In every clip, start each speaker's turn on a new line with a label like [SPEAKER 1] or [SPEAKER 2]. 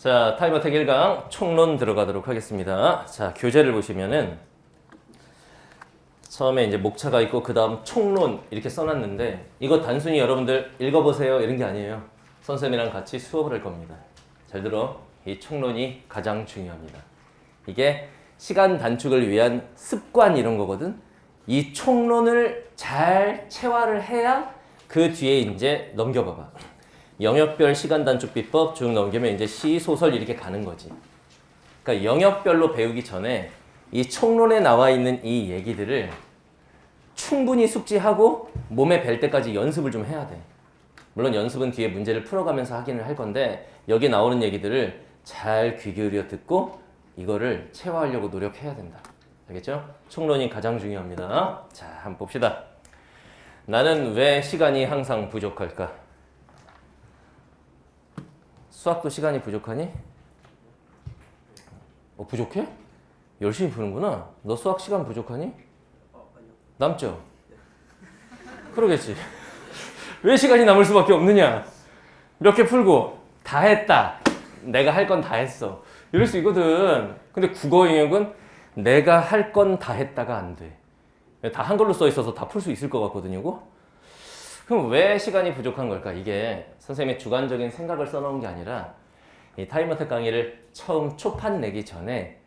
[SPEAKER 1] 자, 타임어택 1강 총론 들어가도록 하겠습니다. 자, 교재를 보시면은 처음에 이제 목차가 있고 그 다음 총론 이렇게 써놨는데 이거 단순히 여러분들 읽어보세요 이런 게 아니에요. 선생님이랑 같이 수업을 할 겁니다. 잘 들어. 이 총론이 가장 중요합니다. 이게 시간 단축을 위한 습관 이런 거거든. 이 총론을 잘 체화를 해야 그 뒤에 이제 넘겨봐봐. 영역별 시간 단축 비법 쭉 넘기면 이제 시, 소설 이렇게 가는 거지. 그러니까 영역별로 배우기 전에 이 총론에 나와 있는 이 얘기들을 충분히 숙지하고 몸에 뵐 때까지 연습을 좀 해야 돼. 물론 연습은 뒤에 문제를 풀어가면서 하기는 할 건데 여기 나오는 얘기들을 잘 귀 기울여 듣고 이거를 체화하려고 노력해야 된다. 알겠죠? 총론이 가장 중요합니다. 자, 한번 봅시다. 나는 왜 시간이 항상 부족할까? 수학도 시간이 부족하니? 부족해? 열심히 푸는구나. 너 수학 시간 부족하니?
[SPEAKER 2] 아니요.
[SPEAKER 1] 남죠? 그러겠지. 왜 시간이 남을 수밖에 없느냐? 몇 개 풀고 다 했다. 내가 할 건 다 했어. 이럴 수 있거든. 근데 국어 영역은 내가 할 건 다 했다가 안 돼. 다 한글로 써 있어서 다 풀 수 있을 것 같거든요. 이거? 그럼 왜 시간이 부족한 걸까? 이게 선생님의 주관적인 생각을 써놓은 게 아니라 이 타임어택 강의를 처음 초판 내기 전에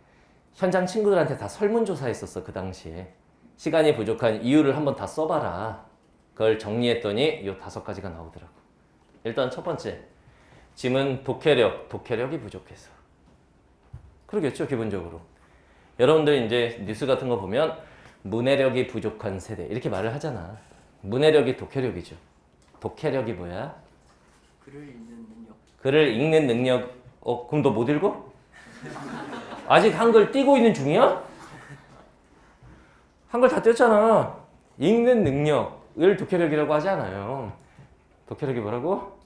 [SPEAKER 1] 현장 친구들한테 다 설문조사했었어. 그 당시에. 시간이 부족한 이유를 한번 다 써봐라. 그걸 정리했더니 이 5가지가 나오더라고. 일단 첫 번째. 짐은 독해력이 부족해서. 그러겠죠, 기본적으로. 여러분들 이제 뉴스 같은 거 보면 문해력이 부족한 세대 이렇게 말을 하잖아. 문해력이 독해력이죠. 독해력이 뭐야?
[SPEAKER 2] 글을 읽는 능력.
[SPEAKER 1] 글을 읽는 능력. 그럼 너 못 읽어? 아직 한글 띄고 있는 중이야? 한글 다 띄었잖아. 읽는 능력을 독해력이라고 하지 않아요. 독해력이 뭐라고?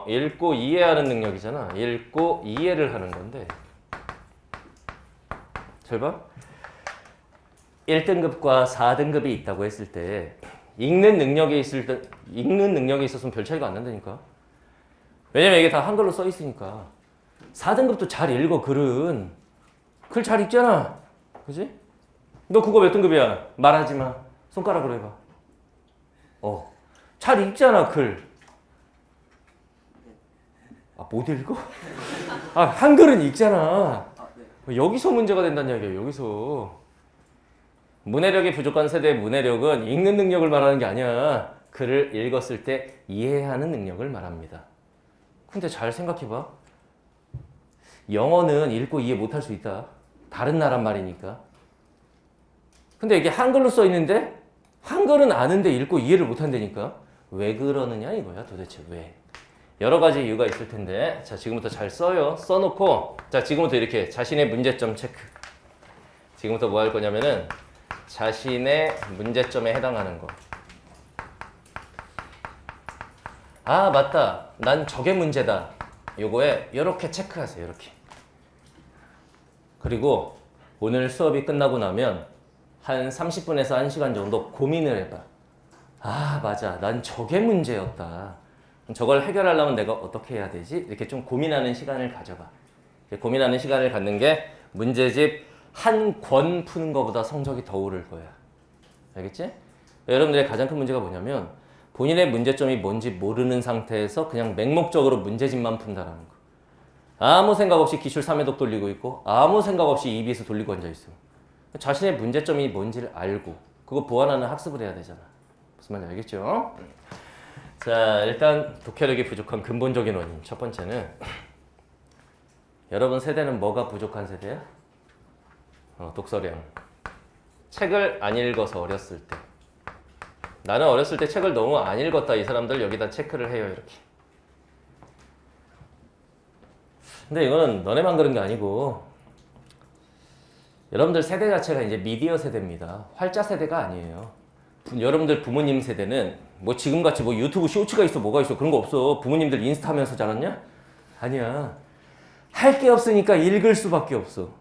[SPEAKER 1] 읽고 이해하는 능력이잖아. 읽고 이해를 하는 건데. 잘 봐. 1등급과 4등급이 있다고 했을 때 읽는 능력이 있었으면 별 차이가 안 난다니까. 왜냐면 이게 다 한글로 써 있으니까. 4등급도 잘 읽어, 글은. 글 잘 읽잖아. 그지? 너 그거 몇 등급이야? 말하지 마. 손가락으로 해봐. 잘 읽잖아, 글. 못 읽어? 한글은 읽잖아.
[SPEAKER 2] 네.
[SPEAKER 1] 여기서 문제가 된다는 이야기야, 여기서. 문해력이 부족한 세대의 문해력은 읽는 능력을 말하는 게 아니야. 글을 읽었을 때 이해하는 능력을 말합니다. 근데 잘 생각해봐. 영어는 읽고 이해 못할 수 있다. 다른 나라 말이니까. 근데 이게 한글로 써 있는데 한글은 아는데 읽고 이해를 못한다니까. 왜 그러느냐 이거야 도대체 왜. 여러 가지 이유가 있을 텐데 자 지금부터 잘 써요. 써놓고 자 지금부터 이렇게 자신의 문제점 체크. 지금부터 뭐 할 거냐면은 자신의 문제점에 해당하는 거. 맞다. 난 저게 문제다. 요거에 이렇게 체크하세요. 이렇게. 그리고 오늘 수업이 끝나고 나면 한 30분에서 1시간 정도 고민을 해봐. 맞아. 난 저게 문제였다. 저걸 해결하려면 내가 어떻게 해야 되지? 이렇게 좀 고민하는 시간을 가져봐. 고민하는 시간을 갖는 게 문제집 한 권 푸는 것보다 성적이 더 오를 거야. 알겠지? 여러분들의 가장 큰 문제가 뭐냐면 본인의 문제점이 뭔지 모르는 상태에서 그냥 맹목적으로 문제집만 푼다라는 거. 아무 생각 없이 기출 3회독 돌리고 있고 아무 생각 없이 EBS 돌리고 앉아있어. 자신의 문제점이 뭔지를 알고 그거 보완하는 학습을 해야 되잖아. 무슨 말인지 알겠죠? 자, 일단 독해력이 부족한 근본적인 원인. 첫 번째는 여러분 세대는 뭐가 부족한 세대야? 독서량. 책을 안 읽어서 어렸을 때. 나는 어렸을 때 책을 너무 안 읽었다. 이 사람들 여기다 체크를 해요. 이렇게. 근데 이거는 너네만 그런 게 아니고 여러분들 세대 자체가 이제 미디어 세대입니다. 활자 세대가 아니에요. 여러분들 부모님 세대는 뭐 지금같이 뭐 유튜브 쇼츠가 있어 뭐가 있어 그런 거 없어. 부모님들 인스타 하면서 자랐냐? 아니야. 할 게 없으니까 읽을 수밖에 없어.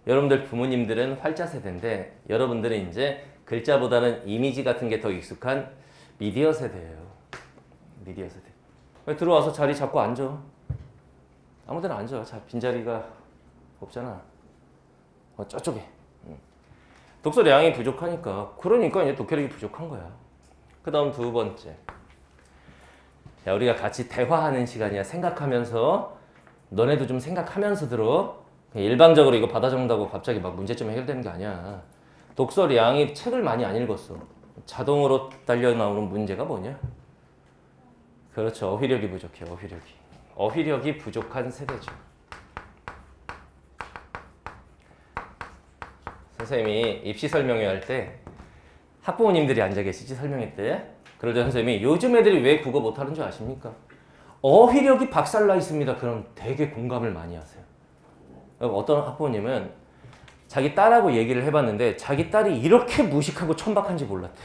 [SPEAKER 1] 여러분들 부모님들은 활자 세대인데 여러분들은 이제 글자보다는 이미지 같은 게 더 익숙한 미디어 세대예요. 미디어 세대. 들어와서 자리 잡고 앉아. 아무 데나 앉아. 자, 빈자리가 없잖아. 저쪽에. 독서량이 부족하니까. 그러니까 이제 독해력이 부족한 거야. 그 다음 두 번째. 야, 우리가 같이 대화하는 시간이야. 생각하면서. 너네도 좀 생각하면서 들어. 그냥 일방적으로 이거 받아 적는다고 갑자기 막 문제점 해결되는 게 아니야. 독서량이 책을 많이 안 읽었어. 자동으로 달려 나오는 문제가 뭐냐? 그렇죠. 어휘력이 부족해. 어휘력이 부족한 세대죠. 선생님이 입시 설명회 할 때 학부모님들이 앉아 계시지 설명회 때. 그럴 때 선생님이 요즘 애들이 왜 국어 못하는 줄 아십니까? 어휘력이 박살나 있습니다. 그럼 되게 공감을 많이 하세요. 어떤 학부모님은 자기 딸하고 얘기를 해봤는데 자기 딸이 이렇게 무식하고 천박한지 몰랐대.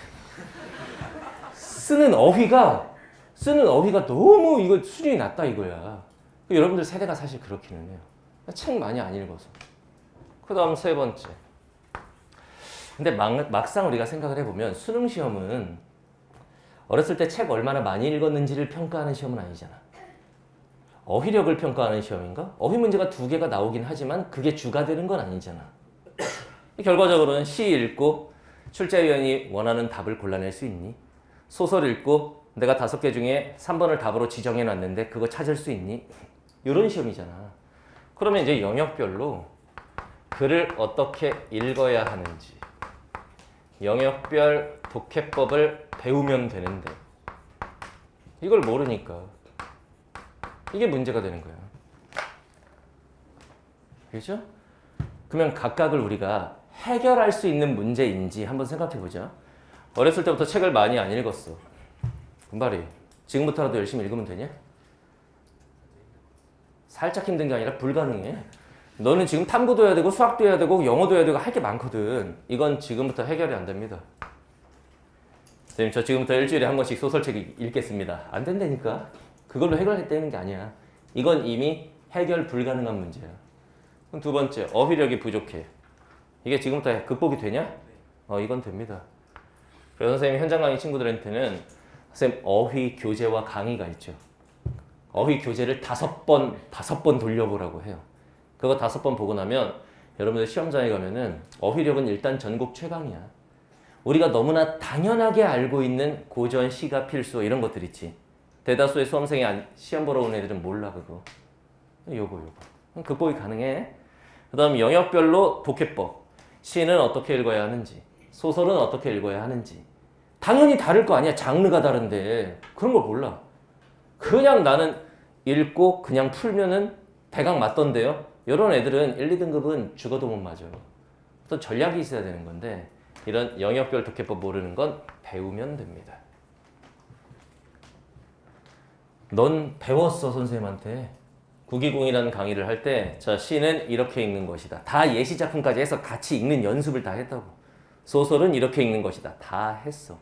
[SPEAKER 1] 쓰는 어휘가 너무 이거 수준이 낮다 이거야. 여러분들 세대가 사실 그렇기는 해요. 책 많이 안 읽어서. 그 다음 세 번째. 근데 막상 우리가 생각을 해보면 수능 시험은 어렸을 때 책 얼마나 많이 읽었는지를 평가하는 시험은 아니잖아. 어휘력을 평가하는 시험인가? 어휘 문제가 2개가 나오긴 하지만 그게 주가 되는 건 아니잖아. 결과적으로는 시 읽고 출제위원이 원하는 답을 골라낼 수 있니? 소설 읽고 내가 5개 중에 3번을 답으로 지정해 놨는데 그거 찾을 수 있니? 이런 시험이잖아. 그러면 이제 영역별로 글을 어떻게 읽어야 하는지 영역별 독해법을 배우면 되는데 이걸 모르니까 이게 문제가 되는 거야. 그렇죠? 그러면 각각을 우리가 해결할 수 있는 문제인지 한번 생각해 보자. 어렸을 때부터 책을 많이 안 읽었어. 금발이 지금부터라도 열심히 읽으면 되냐? 살짝 힘든 게 아니라 불가능해. 너는 지금 탐구도 해야 되고 수학도 해야 되고 영어도 해야 되고 할 게 많거든. 이건 지금부터 해결이 안 됩니다. 선생님 저 지금부터 일주일에 한 번씩 소설책 읽겠습니다. 안 된다니까. 그걸로 해결되는 게 아니야. 이건 이미 해결 불가능한 문제야. 그럼 두 번째, 어휘력이 부족해. 이게 지금부터 극복이 되냐? 이건 됩니다. 그래서 선생님이 현장 강의 친구들한테는 선생님 어휘 교재와 강의가 있죠. 어휘 교재를 5번 돌려보라고 해요. 그거 5번 보고 나면 여러분들 시험장에 가면은 어휘력은 일단 전국 최강이야. 우리가 너무나 당연하게 알고 있는 고전, 시가 필수 이런 것들 있지. 대다수의 수험생이 시험 보러 온 애들은 몰라 그거. 요거. 극복이 가능해. 그 다음 영역별로 독해법. 시는 어떻게 읽어야 하는지, 소설은 어떻게 읽어야 하는지. 당연히 다를 거 아니야. 장르가 다른데. 그런 걸 몰라. 그냥 나는 읽고 그냥 풀면은 대강 맞던데요. 이런 애들은 1, 2등급은 죽어도 못 맞아. 또 전략이 있어야 되는 건데 이런 영역별 독해법 모르는 건 배우면 됩니다. 넌 배웠어 선생님한테. 국이공이라는 강의를 할 때 자 시는 이렇게 읽는 것이다. 다 예시 작품까지 해서 같이 읽는 연습을 다 했다고. 소설은 이렇게 읽는 것이다. 다 했어.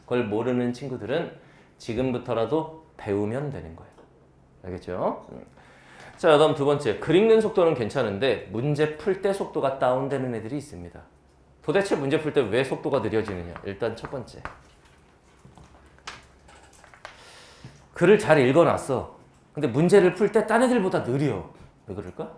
[SPEAKER 1] 그걸 모르는 친구들은 지금부터라도 배우면 되는 거예요. 알겠죠? 자, 그다음 두 번째. 글 읽는 속도는 괜찮은데 문제 풀 때 속도가 다운되는 애들이 있습니다. 도대체 문제 풀 때 왜 속도가 느려지느냐? 일단 첫 번째. 글을 잘 읽어놨어. 근데 문제를 풀 때 딴 애들보다 느려. 왜 그럴까?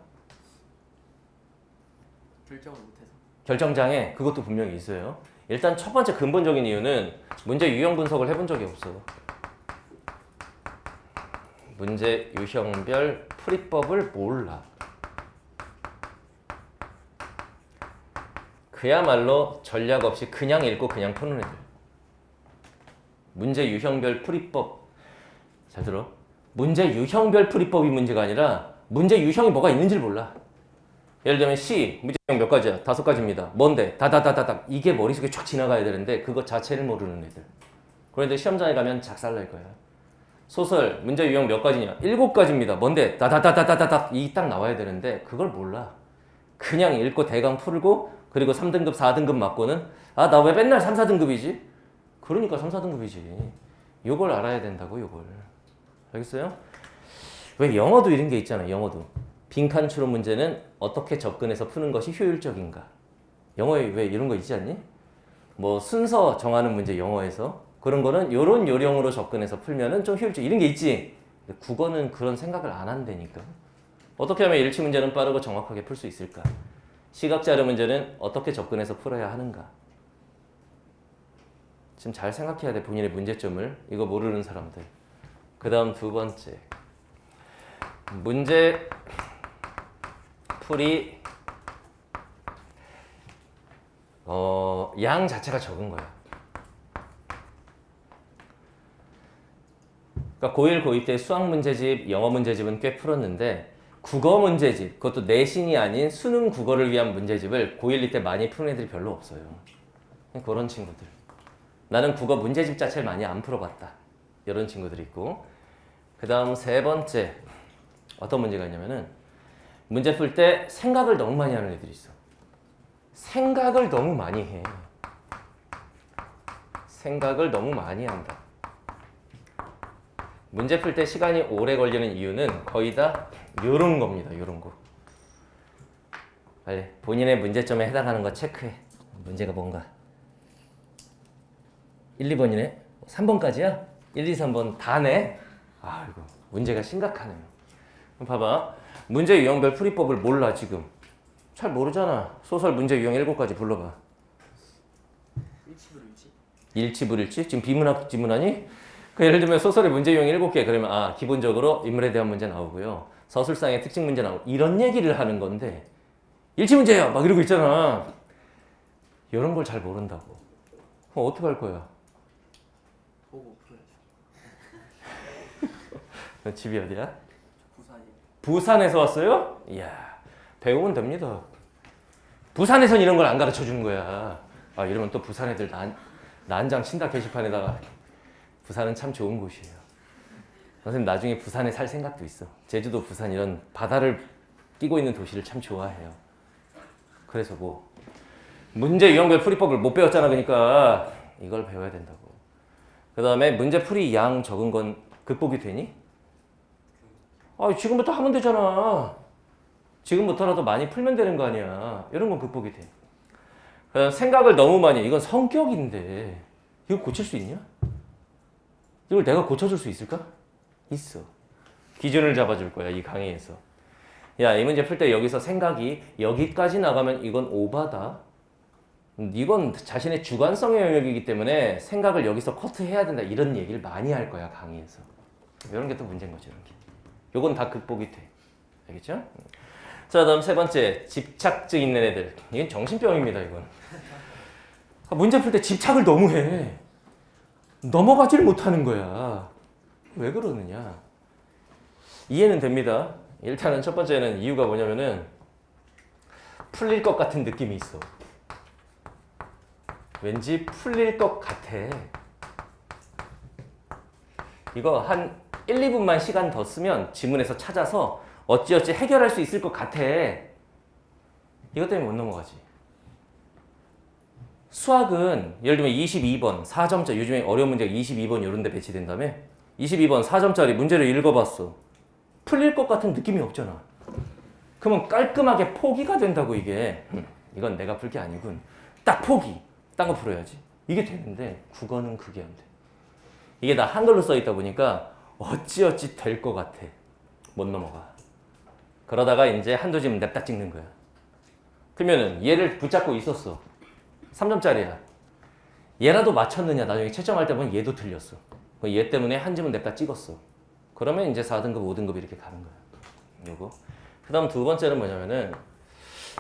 [SPEAKER 2] 결정을 못해서.
[SPEAKER 1] 결정장애 그것도 분명히 있어요. 일단 첫 번째 근본적인 이유는 문제 유형 분석을 해본 적이 없어. 문제 유형별 풀이법을 몰라. 그야말로 전략 없이 그냥 읽고 그냥 푸는 애들. 문제 유형별 풀이법 잘 들어. 문제 유형별 풀이법이 문제가 아니라 문제 유형이 뭐가 있는지를 몰라. 예를 들면 시 문제 유형 몇 가지야? 5가지입니다. 뭔데? 다다다다닥 이게 머릿속에 쫙 지나가야 되는데 그거 자체를 모르는 애들. 그런데 시험장에 가면 작살날 거야. 소설 문제 유형 몇 가지냐? 7가지입니다. 뭔데? 다다다다다닥 이 딱 나와야 되는데 그걸 몰라. 그냥 읽고 대강 풀고 그리고 3등급 4등급 맞고는 아 나 왜 맨날 3, 4등급이지? 그러니까 3, 4등급이지. 요걸 알아야 된다고 요걸. 알겠어요? 왜 영어도 이런 게 있잖아. 영어도 빈칸 추론 문제는 어떻게 접근해서 푸는 것이 효율적인가? 영어에 왜 이런 거 있지 않니? 뭐 순서 정하는 문제 영어에서 그런 거는 요런 요령으로 접근해서 풀면은 좀 효율적 이런 게 있지. 근데 국어는 그런 생각을 안 한다니까. 어떻게 하면 일치 문제는 빠르고 정확하게 풀 수 있을까? 시각자료 문제는 어떻게 접근해서 풀어야 하는가? 지금 잘 생각해야 돼, 본인의 문제점을. 이거 모르는 사람들. 그 다음 두 번째. 문제 풀이 양 자체가 적은 거야. 그러니까 고1, 고2 때 수학 문제집, 영어 문제집은 꽤 풀었는데 국어 문제집, 그것도 내신이 아닌 수능 국어를 위한 문제집을 고1, 2 때 많이 푸는 애들이 별로 없어요. 그런 친구들. 나는 국어 문제집 자체를 많이 안 풀어봤다. 이런 친구들이 있고. 그 다음 세 번째. 어떤 문제가 있냐면은 문제 풀 때 생각을 너무 많이 하는 애들이 있어. 생각을 너무 많이 해. 생각을 너무 많이 한다. 문제 풀 때 시간이 오래 걸리는 이유는 거의 다 요런 겁니다. 요런 거. 빨리 본인의 문제점에 해당하는 거 체크해. 문제가 뭔가. 1, 2번이네? 3번까지야? 1, 2, 3번 다 내? 아이고 문제가 심각하네요. 그럼 봐봐. 문제 유형별 풀이법을 몰라 지금. 잘 모르잖아. 소설 문제 유형 7가지 불러봐.
[SPEAKER 2] 일치불일치?
[SPEAKER 1] 일치불일치? 지금 비문학 지문하니? 그 예를 들면 소설의 문제 유형 7개 그러면 기본적으로 인물에 대한 문제 나오고요. 서술상의 특징 문제 나오고 이런 얘기를 하는 건데 일치 문제야 막 이러고 있잖아. 이런 걸 잘 모른다고. 그럼 어떻게 할 거야?
[SPEAKER 2] 보고 풀어야죠.
[SPEAKER 1] 너 집이 어디야?
[SPEAKER 2] 부산이.
[SPEAKER 1] 부산에서 왔어요? 이야, 배우면 됩니다. 부산에선 이런 걸 안 가르쳐 주는 거야. 이러면 또 부산 애들 난장 친다 게시판에다가. 부산은 참 좋은 곳이에요. 선생님 나중에 부산에 살 생각도 있어. 제주도, 부산 이런 바다를 끼고 있는 도시를 참 좋아해요. 그래서 문제 유형별 풀이법을 못 배웠잖아. 그러니까 이걸 배워야 된다고. 그 다음에 문제 풀이 양 적은 건 극복이 되니? 지금부터 하면 되잖아. 지금부터라도 많이 풀면 되는 거 아니야. 이런 건 극복이 돼. 그다음 생각을 너무 많이. 이건 성격인데 이거 고칠 수 있냐? 이걸 내가 고쳐줄 수 있을까? 있어. 기준을 잡아줄 거야 이 강의에서. 야, 이 문제 풀 때 여기서 생각이 여기까지 나가면 이건 오바다. 이건 자신의 주관성의 영역이기 때문에 생각을 여기서 커트해야 된다. 이런 얘기를 많이 할 거야 강의에서. 이런 게 또 문제인 거죠. 이런 게. 요건 다 극복이 돼. 알겠죠? 자, 다음 세 번째. 집착증 있는 애들. 이건 정신병입니다, 이건. 문제 풀 때 집착을 너무 해. 넘어가지를 못하는 거야. 왜 그러느냐? 이해는 됩니다. 일단은 첫 번째는 이유가 뭐냐면은 풀릴 것 같은 느낌이 있어. 왠지 풀릴 것 같아. 이거 한 1, 2분만 시간 더 쓰면 지문에서 찾아서 어찌어찌 해결할 수 있을 것 같아. 이것 때문에 못 넘어가지. 수학은 예를 들면 22번 4점짜리, 요즘에 어려운 문제가 22번 이런 데 배치된다며? 22번 4점짜리 문제를 읽어봤어. 풀릴 것 같은 느낌이 없잖아. 그러면 깔끔하게 포기가 된다고 이게. 이건 내가 풀 게 아니군. 딱 포기. 딴 거 풀어야지. 이게 되는데 국어는 그게 안 돼. 이게 다 한글로 써있다 보니까 어찌어찌 될 것 같아. 못 넘어가. 그러다가 이제 한두 지문 냅다 찍는 거야. 그러면은 얘를 붙잡고 있었어. 3점짜리야. 얘라도 맞췄느냐? 나중에 채점할 때 보면 얘도 틀렸어. 얘 때문에 한 지문 냅다 찍었어. 그러면 이제 4등급, 5등급 이렇게 가는 거야. 요거. 그 다음 두 번째는 뭐냐면은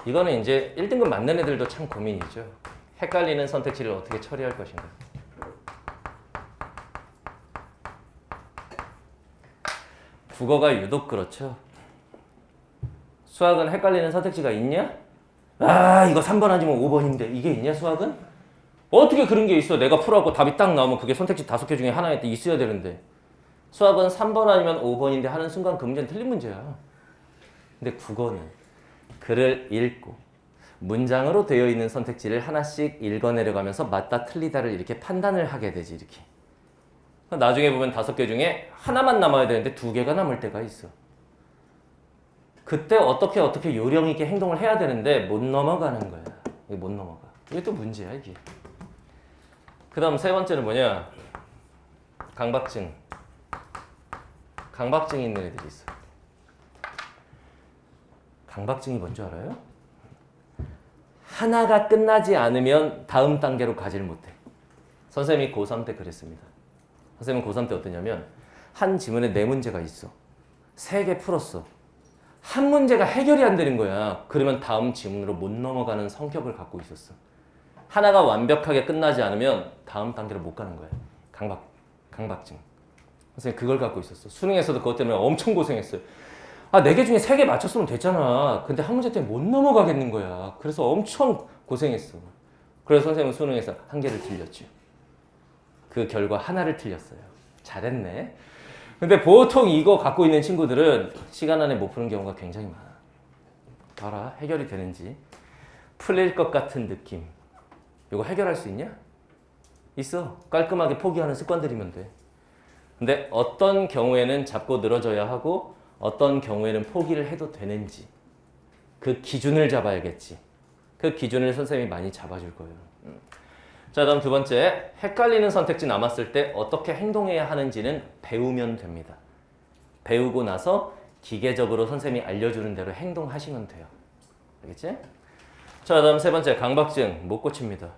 [SPEAKER 1] 이거는 이제 1등급 맞는 애들도 참 고민이죠. 헷갈리는 선택지를 어떻게 처리할 것인가. 국어가 유독 그렇죠. 수학은 헷갈리는 선택지가 있냐? 이거 3번 아니면 5번인데 이게 있냐 수학은? 어떻게 그런 게 있어? 내가 풀어갖고 답이 딱 나오면 그게 선택지 5개 중에 하나에 있어야 되는데 수학은 3번 아니면 5번인데 하는 순간 그 문제는 틀린 문제야. 근데 국어는 글을 읽고 문장으로 되어 있는 선택지를 하나씩 읽어내려가면서 맞다 틀리다를 이렇게 판단을 하게 되지 이렇게. 나중에 보면 5개 중에 하나만 남아야 되는데 2개가 남을 때가 있어. 그때 어떻게 요령 있게 행동을 해야 되는데 못 넘어가는 거야. 이게 못 넘어가. 이게 또 문제야 이게. 그 다음 세 번째는 뭐냐? 강박증. 강박증이 있는 애들이 있어. 강박증이 뭔지 알아요? 하나가 끝나지 않으면 다음 단계로 가지를 못해. 선생님이 고3 때 그랬습니다. 선생님은 고3 때 어떠냐면 한 지문에 4문제가 있어. 3개 풀었어. 한 문제가 해결이 안 되는 거야. 그러면 다음 지문으로 못 넘어가는 성격을 갖고 있었어. 하나가 완벽하게 끝나지 않으면 다음 단계로 못 가는 거야. 강박증. 선생님 그걸 갖고 있었어. 수능에서도 그것 때문에 엄청 고생했어요. 4개 중에 3개 맞췄으면 됐잖아. 근데 한 문제 때문에 못 넘어가겠는 거야. 그래서 엄청 고생했어. 그래서 선생님은 수능에서 1개를 틀렸죠. 그 결과 하나를 틀렸어요. 잘했네. 근데 보통 이거 갖고 있는 친구들은 시간 안에 못 푸는 경우가 굉장히 많아. 봐라, 해결이 되는지. 풀릴 것 같은 느낌. 이거 해결할 수 있냐? 있어. 깔끔하게 포기하는 습관들이면 돼. 근데 어떤 경우에는 잡고 늘어져야 하고 어떤 경우에는 포기를 해도 되는지 그 기준을 잡아야겠지. 그 기준을 선생님이 많이 잡아줄 거예요. 자, 다음 두 번째, 헷갈리는 선택지 남았을 때 어떻게 행동해야 하는지는 배우면 됩니다. 배우고 나서 기계적으로 선생님이 알려주는 대로 행동하시면 돼요. 알겠지? 자, 다음 세 번째, 강박증 못 고칩니다.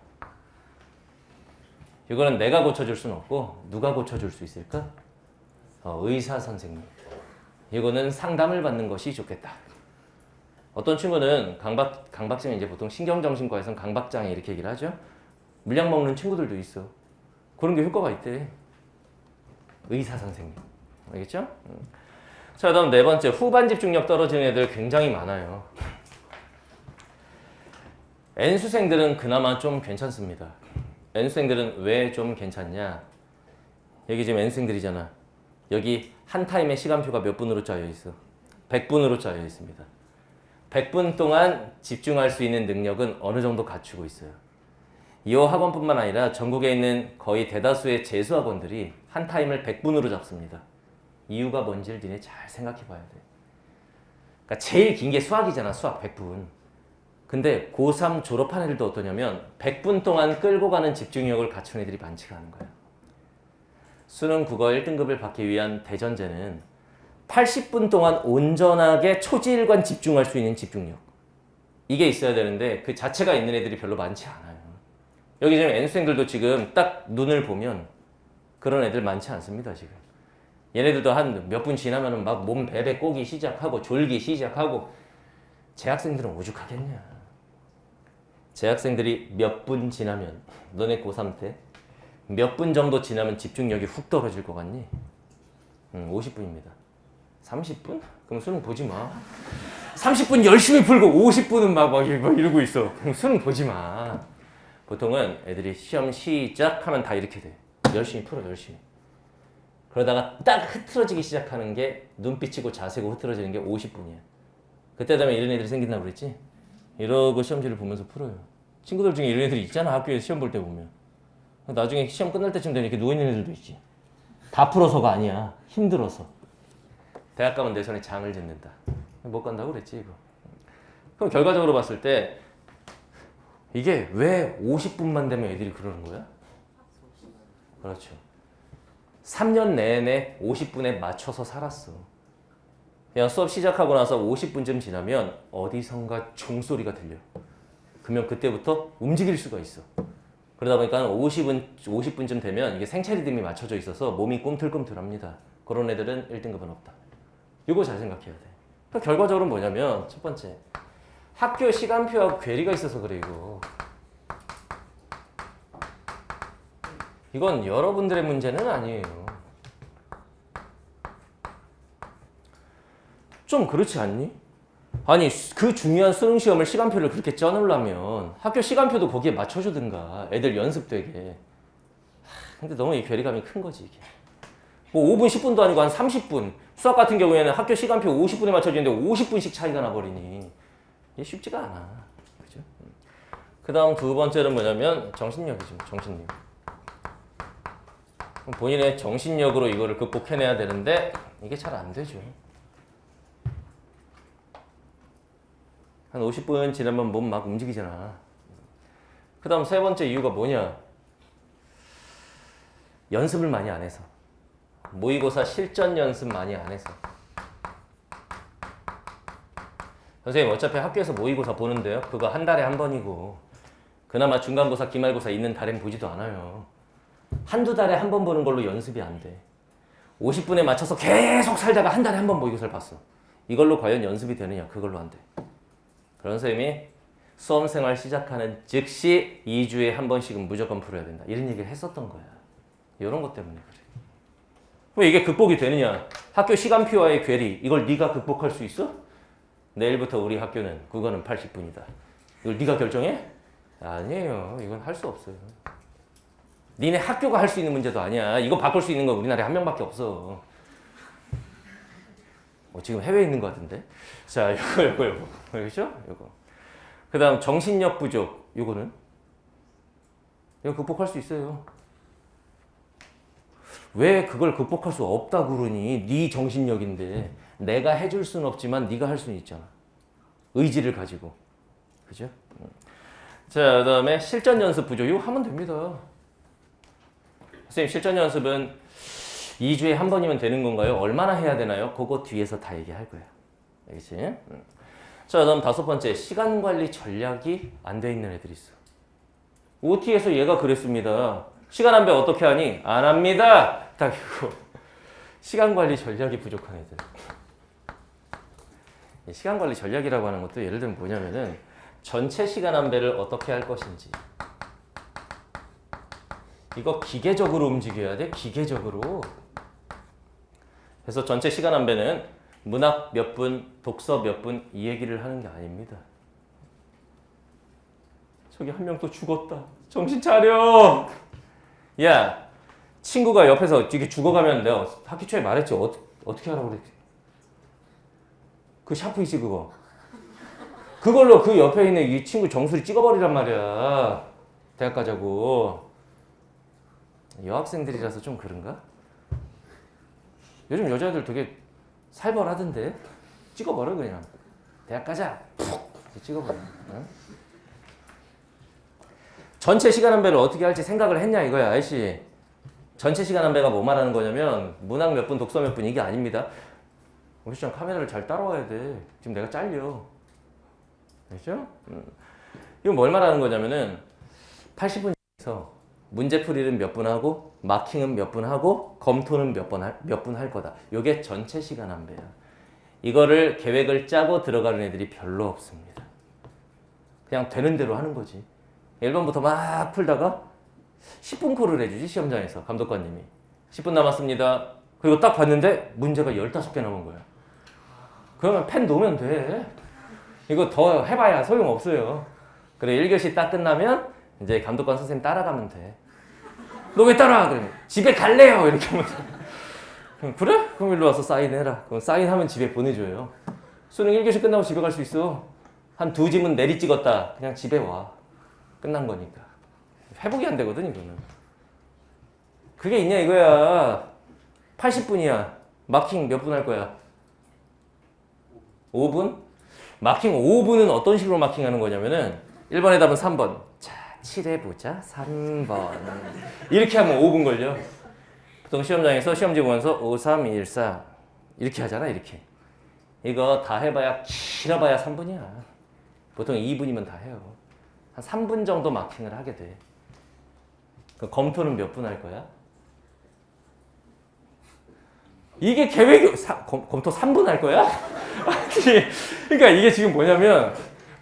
[SPEAKER 1] 이거는 내가 고쳐줄 수는 없고 누가 고쳐줄 수 있을까? 의사 선생님. 이거는 상담을 받는 것이 좋겠다. 어떤 친구는 강박증이 이제 보통 신경정신과에서는 강박장애 이렇게 얘기를 하죠. 물약 먹는 친구들도 있어. 그런 게 효과가 있대. 의사 선생님. 알겠죠? 자, 다음 네 번째, 후반 집중력 떨어지는 애들 굉장히 많아요. N수생들은 그나마 좀 괜찮습니다. N수생들은 왜 좀 괜찮냐? 여기 지금 N수생들이잖아. 여기 한 타임의 시간표가 몇 분으로 짜여 있어? 100분으로 짜여 있습니다. 100분 동안 집중할 수 있는 능력은 어느 정도 갖추고 있어요. 이 학원뿐만 아니라 전국에 있는 거의 대다수의 재수학원들이 한 타임을 100분으로 잡습니다. 이유가 뭔지를 니네 잘 생각해 봐야 돼. 그러니까 제일 긴 게 수학이잖아. 수학 100분. 근데 고3 졸업한 애들도 어떠냐면 100분 동안 끌고 가는 집중력을 갖춘 애들이 많지가 않은 거야. 수능 국어 1등급을 받기 위한 대전제는 80분 동안 온전하게 초지일관 집중할 수 있는 집중력. 이게 있어야 되는데 그 자체가 있는 애들이 별로 많지 않아요. 여기 지금 N수생들도 지금 딱 눈을 보면 그런 애들 많지 않습니다, 지금. 얘네들도 한 몇 분 지나면 막 몸 베베 꼬기 시작하고 졸기 시작하고. 재학생들은 오죽하겠냐. 재학생들이 몇 분 지나면, 너네 고3 때 몇 분 정도 지나면 집중력이 훅 떨어질 것 같니? 50분입니다. 30분? 그럼 수능 보지 마. 30분 열심히 풀고 50분은 막 이러고 있어. 그럼 수능 보지 마. 보통은 애들이 시험 시작하면 다 이렇게 돼. 열심히 풀어, 열심히. 그러다가 딱 흐트러지기 시작하는 게 눈빛이고 자세고 흐트러지는 게 50분이야. 그때 되면 이런 애들이 생긴다고 그랬지? 이러고 시험지를 보면서 풀어요. 친구들 중에 이런 애들이 있잖아, 학교에서 시험 볼 때 보면. 나중에 시험 끝날 때쯤 되면 이렇게 누워있는 애들도 있지. 다 풀어서가 아니야. 힘들어서. 대학 가면 내 손에 장을 짓는다. 못 간다고 그랬지, 이거. 그럼 결과적으로 봤을 때 이게 왜 50분만 되면 애들이 그러는 거야? 그렇죠. 3년 내내 50분에 맞춰서 살았어. 그냥 수업 시작하고 나서 50분쯤 지나면 어디선가 종소리가 들려. 그러면 그때부터 움직일 수가 있어. 그러다 보니까 50분쯤 되면 이게 생체 리듬이 맞춰져 있어서 몸이 꿈틀꿈틀합니다. 그런 애들은 1등급은 없다. 이거 잘 생각해야 돼. 그러니까 결과적으로 뭐냐면 첫 번째, 학교 시간표하고 괴리가 있어서 그래 이거. 이건 여러분들의 문제는 아니에요. 좀 그렇지 않니? 아니 그 중요한 수능 시험을 시간표를 그렇게 짜놓으려면 학교 시간표도 거기에 맞춰주든가 애들 연습되게. 근데 너무 이 괴리감이 큰 거지 이게. 뭐 5분 10분도 아니고 한 30분. 수학 같은 경우에는 학교 시간표 50분에 맞춰지는데 50분씩 차이가 나버리니 이게 쉽지가 않아. 그죠? 그 다음 두 번째는 뭐냐면 정신력이죠. 정신력. 본인의 정신력으로 이거를 극복해내야 되는데 이게 잘 안 되죠. 한 50분 지나면 몸 막 움직이잖아. 그 다음 세 번째 이유가 뭐냐? 연습을 많이 안 해서. 모의고사 실전 연습 많이 안 해서. 선생님 어차피 학교에서 모의고사 보는데요. 그거 한 달에 한 번이고 그나마 중간고사, 기말고사 있는 달엔 보지도 않아요. 한두 달에 한 번 보는 걸로 연습이 안 돼. 50분에 맞춰서 계속 살다가 한 달에 한 번 모의고사를 봤어. 이걸로 과연 연습이 되느냐? 그걸로 안 돼. 그런 쌤이 수험생활 시작하는 즉시 2주에 한 번씩은 무조건 풀어야 된다. 이런 얘기를 했었던 거야. 이런 것 때문에 그래. 왜 이게 극복이 되느냐? 학교 시간표와의 괴리. 이걸 네가 극복할 수 있어? 내일부터 우리 학교는 국어는 80분이다. 이걸 네가 결정해? 아니에요. 이건 할 수 없어요. 니네 학교가 할 수 있는 문제도 아니야. 이거 바꿀 수 있는 건 우리나라에 한 명밖에 없어. 지금 해외에 있는 것 같은데. 자, 요거. 그렇죠? 요거. 그 다음 정신력 부족. 요거는? 이거 극복할 수 있어요. 왜 그걸 극복할 수 없다고 그러니? 네 정신력인데. 내가 해줄 수는 없지만 네가 할 수는 있잖아. 의지를 가지고. 그죠? 자, 그 다음에 실전 연습 부족. 이거 하면 됩니다. 선생님, 실전 연습은 2주에 한 번이면 되는 건가요? 얼마나 해야 되나요? 그거 뒤에서 다 얘기할 거예요. 알겠지? 자, 그다음 5번째. 시간 관리 전략이 안 돼 있는 애들이 있어. OT에서 얘가 그랬습니다. 시간 안배 어떻게 하니? 안 합니다. 딱 이거. 시간 관리 전략이 부족한 애들. 시간 관리 전략이라고 하는 것도 예를 들면 뭐냐면은 전체 시간 안배를 어떻게 할 것인지. 이거 기계적으로 움직여야 돼. 기계적으로. 그래서 전체 시간 안배는 문학 몇 분, 독서 몇 분 이 얘기를 하는 게 아닙니다. 저기 한 명 또 죽었다. 정신 차려. 야, 친구가 옆에서 이렇게 죽어가면 내가 학기 초에 말했지. 어떻게 하라고 그랬지? 그 샤프 있지 그거. 그걸로 그 옆에 있는 이 친구 정수리 찍어버리란 말이야. 대학 가자고. 여학생들이라서 좀 그런가? 요즘 여자애들 되게 살벌하던데. 찍어버려 그냥. 대학 가자. 푹 찍어버려. 응? 전체 시간 안배를 어떻게 할지 생각을 했냐 이거야. 아이씨. 전체 시간 안배가 뭐 말하는 거냐면 문학 몇 분, 독서 몇 분 이게 아닙니다. 우리 시장 카메라를 잘 따라와야 돼. 지금 내가 잘려. 알죠? 이건 뭘 말하는 거냐면은 80분에서 문제풀이는 몇 분 하고 마킹은 몇 분 하고 검토는 몇 분 할 거다. 이게 전체 시간 안배야. 이거를 계획을 짜고 들어가는 애들이 별로 없습니다. 그냥 되는 대로 하는 거지. 1번부터 막 풀다가 10분 콜을 해주지 시험장에서 감독관님이 10분 남았습니다. 그리고 딱 봤는데 문제가 15개 남은 거야. 그러면 펜 놓으면 돼. 이거 더 해봐야 소용없어요. 그래 1교시 딱 끝나면 이제 감독관 선생님 따라가면 돼. 너 왜 따라와? 그러면 집에 갈래요. 이렇게 하면 돼. 그래? 그럼 일로 와서 사인해라. 그럼 사인하면 집에 보내줘요. 수능 1교시 끝나고 집에 갈 수 있어. 한 2지문 내리 찍었다. 그냥 집에 와. 끝난 거니까. 회복이 안 되거든 이거는. 그게 있냐 이거야. 80분이야. 마킹 몇 분 할 거야? 5분? 마킹 5분은 어떤 식으로 마킹하는 거냐면은 1번의 답은 3번. 자, 칠해보자. 3번. 이렇게 하면 5분 걸려. 보통 시험장에서 시험지 보면서 5, 3, 2, 1, 4 이렇게 하잖아. 이렇게. 이거 다 해봐야 길어봐야 3분이야. 보통 2분이면 다 해요. 한 3분 정도 마킹을 하게 돼. 그 검토는 몇 분 할 거야? 이게 계획이 검토 3분 할 거야? 아니, 그러니까 이게 지금 뭐냐면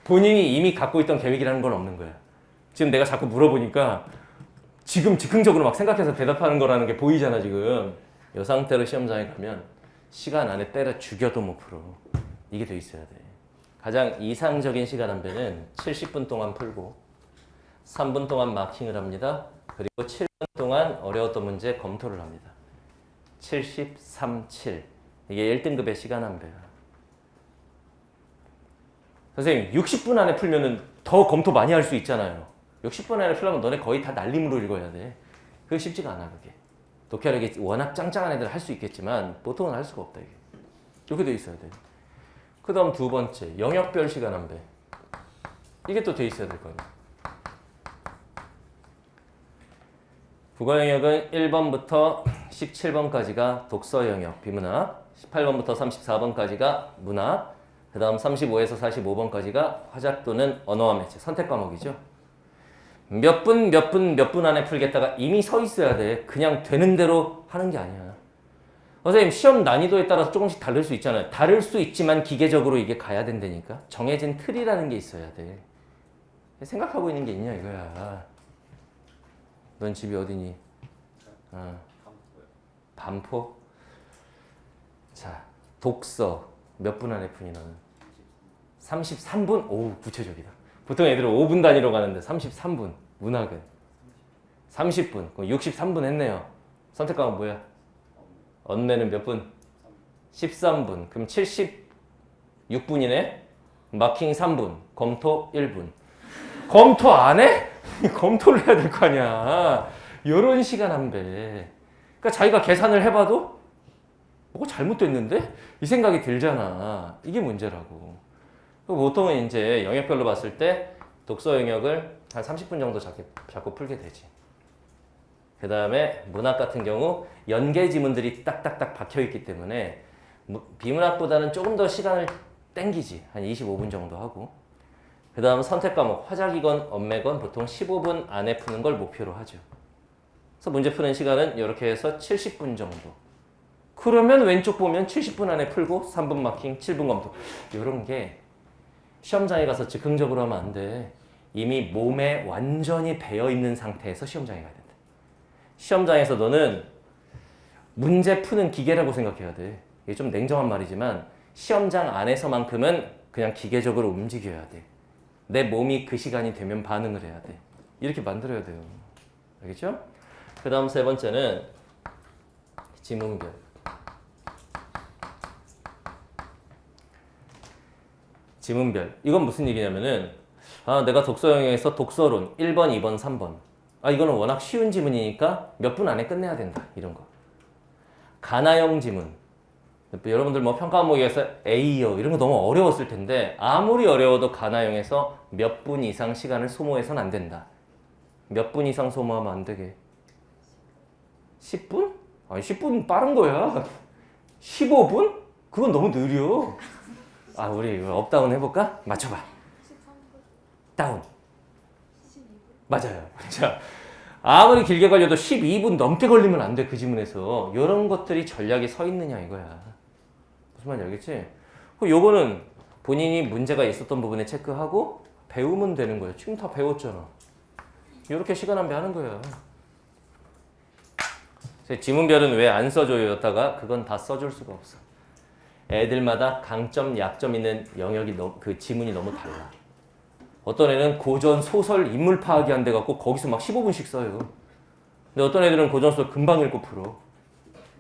[SPEAKER 1] 본인이 이미 갖고 있던 계획이라는 건 없는 거야. 지금 내가 자꾸 물어보니까 지금 즉흥적으로 막 생각해서 대답하는 거라는 게 보이잖아 지금. 이 상태로 시험장에 가면 시간 안에 때려 죽여도 못 풀어. 이게 돼 있어야 돼. 가장 이상적인 시간 안배는 70분 동안 풀고 3분 동안 마킹을 합니다. 그리고 7분 동안 어려웠던 문제 검토를 합니다. 73, 7. 이게 1등급의 시간 안배야. 선생님 60분 안에 풀면은 더 검토 많이 할 수 있잖아요. 60분 안에 풀려면 너네 거의 다 날림으로 읽어야 돼. 그게 쉽지가 않아 그게. 독해력이 워낙 짱짱한 애들 할 수 있겠지만 보통은 할 수가 없다 이게. 이렇게 돼 있어야 돼. 그 다음 2번째 영역별 시간 안배. 이게 또 돼 있어야 될 거 아니야. 국어 영역은 1번부터 17번까지가 독서 영역 비문학, 18번부터 34번까지가 문학, 그 다음 35에서 45번까지가 화작 또는 언어와 매체 선택 과목이죠. 몇 분 안에 풀겠다가 이미 서 있어야 돼. 그냥 되는 대로 하는 게 아니야. 선생님 시험 난이도에 따라서 조금씩 다를 수 있잖아요. 다를 수 있지만 기계적으로 이게 가야 된다니까. 정해진 틀이라는 게 있어야 돼. 생각하고 있는 게 있냐 이거야. 넌 집이 어디니? 반포? 자, 독서 몇 분 안에 푸니 너는? 33분? 오, 구체적이다. 보통 애들은 5분 단위로 가는데 33분. 문학은 30분. 그럼 63분 했네요. 선택 과목 뭐야? 언매는 몇 분? 13분. 그럼 76분이네. 마킹 3분. 검토 1분. 검토 안 해? 검토를 해야 될 거 아니야. 이런 시간 한 배. 그러니까 자기가 계산을 해봐도 뭐가 잘못됐는데? 이 생각이 들잖아. 이게 문제라고. 보통은 이제 영역별로 봤을 때 독서 영역을 한 30분 정도 잡고 풀게 되지. 그 다음에 문학 같은 경우 연계 지문들이 딱딱딱 박혀있기 때문에 비문학보다는 조금 더 시간을 땡기지. 한 25분 정도 하고. 그 다음 선택 과목 화작이건 언매건 보통 15분 안에 푸는 걸 목표로 하죠. 그래서 문제 푸는 시간은 이렇게 해서 70분 정도. 그러면 왼쪽 보면 70분 안에 풀고 3분 마킹, 7분 검토. 이런 게 시험장에 가서 즉흥적으로 하면 안 돼. 이미 몸에 완전히 배어있는 상태에서 시험장에 가야 된다. 시험장에서 너는 문제 푸는 기계라고 생각해야 돼. 이게 좀 냉정한 말이지만 시험장 안에서만큼은 그냥 기계적으로 움직여야 돼. 내 몸이 그 시간이 되면 반응을 해야 돼. 이렇게 만들어야 돼요. 알겠죠? 그 다음 세 번째는 지문별. 지문별. 이건 무슨 얘기냐면은 내가 독서 영역에서 독서론 1번, 2번, 3번. 이거는 워낙 쉬운 지문이니까 몇 분 안에 끝내야 된다. 이런 거. 가나형 지문. 여러분들 뭐 평가 과목에서 A요 이런 거 너무 어려웠을 텐데 아무리 어려워도 가나형에서 몇 분 이상 시간을 소모해서는 안 된다. 몇 분 이상 소모하면 안 되게. 10분? 아니 10분 빠른 거야. 15분? 그건 너무 느려. 우리 업다운 해볼까? 맞춰봐.
[SPEAKER 3] 13분.
[SPEAKER 1] 다운.
[SPEAKER 3] 12분.
[SPEAKER 1] 맞아요. 자, 아무리 길게 걸려도 12분 넘게 걸리면 안 돼. 그 지문에서. 이런 것들이 전략이 서 있느냐 이거야. 무슨 말인지 알겠지? 요거는 본인이 문제가 있었던 부분에 체크하고 배우면 되는 거야. 지금 다 배웠잖아. 이렇게 시간 한 배 하는 거야. 지문별은 왜 안 써줘요? 였다가 그건 다 써줄 수가 없어. 애들마다 강점, 약점 있는 영역이 그 지문이 너무 달라. 어떤 애는 고전, 소설, 인물 파악이 안 돼갖고 거기서 막 15분씩 써요. 근데 어떤 애들은 고전, 소설 금방 읽고 풀어.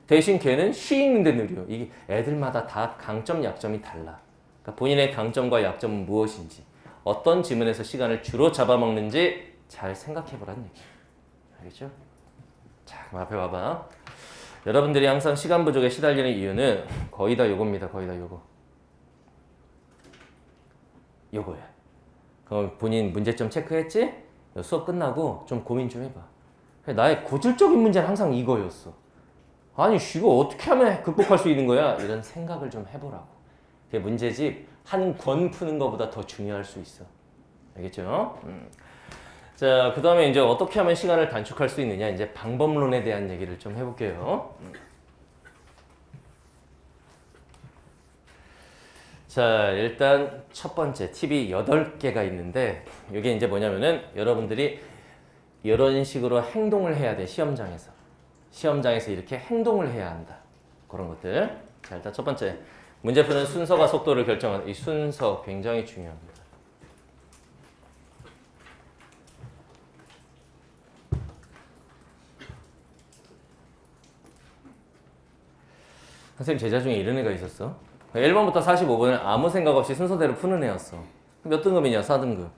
[SPEAKER 1] 대신 걔는 쉬 읽는데 느려. 이게 애들마다 다 강점, 약점이 달라. 그러니까 본인의 강점과 약점은 무엇인지, 어떤 지문에서 시간을 주로 잡아먹는지 잘 생각해보라는 얘기야. 알겠죠? 자, 그럼 앞에 와봐. 여러분들이 항상 시간 부족에 시달리는 이유는 거의 다 요겁니다. 거의 다 요거. 요거야. 그럼 본인 문제점 체크했지? 수업 끝나고 좀 고민 좀 해봐. 나의 고질적인 문제는 항상 이거였어. 아니, 이거 어떻게 하면 극복할 수 있는 거야? 이런 생각을 좀 해보라고. 그게 문제집 한 권 푸는 것보다 더 중요할 수 있어. 알겠죠? 자, 그 다음에 이제 어떻게 하면 시간을 단축할 수 있느냐, 이제 방법론에 대한 얘기를 좀 해볼게요. 자, 일단 첫 번째 팁이 8개가 있는데, 이게 이제 뭐냐면은 여러분들이 이런 식으로 행동을 해야 돼, 시험장에서. 시험장에서 이렇게 행동을 해야 한다. 그런 것들. 자, 일단 첫 번째. 문제 푸는 순서가 속도를 결정하는 이 순서 굉장히 중요합니다. 선생님 제자 중에 이런 애가 있었어. 1번부터 45번을 아무 생각 없이 순서대로 푸는 애였어. 몇 등급이냐? 4등급.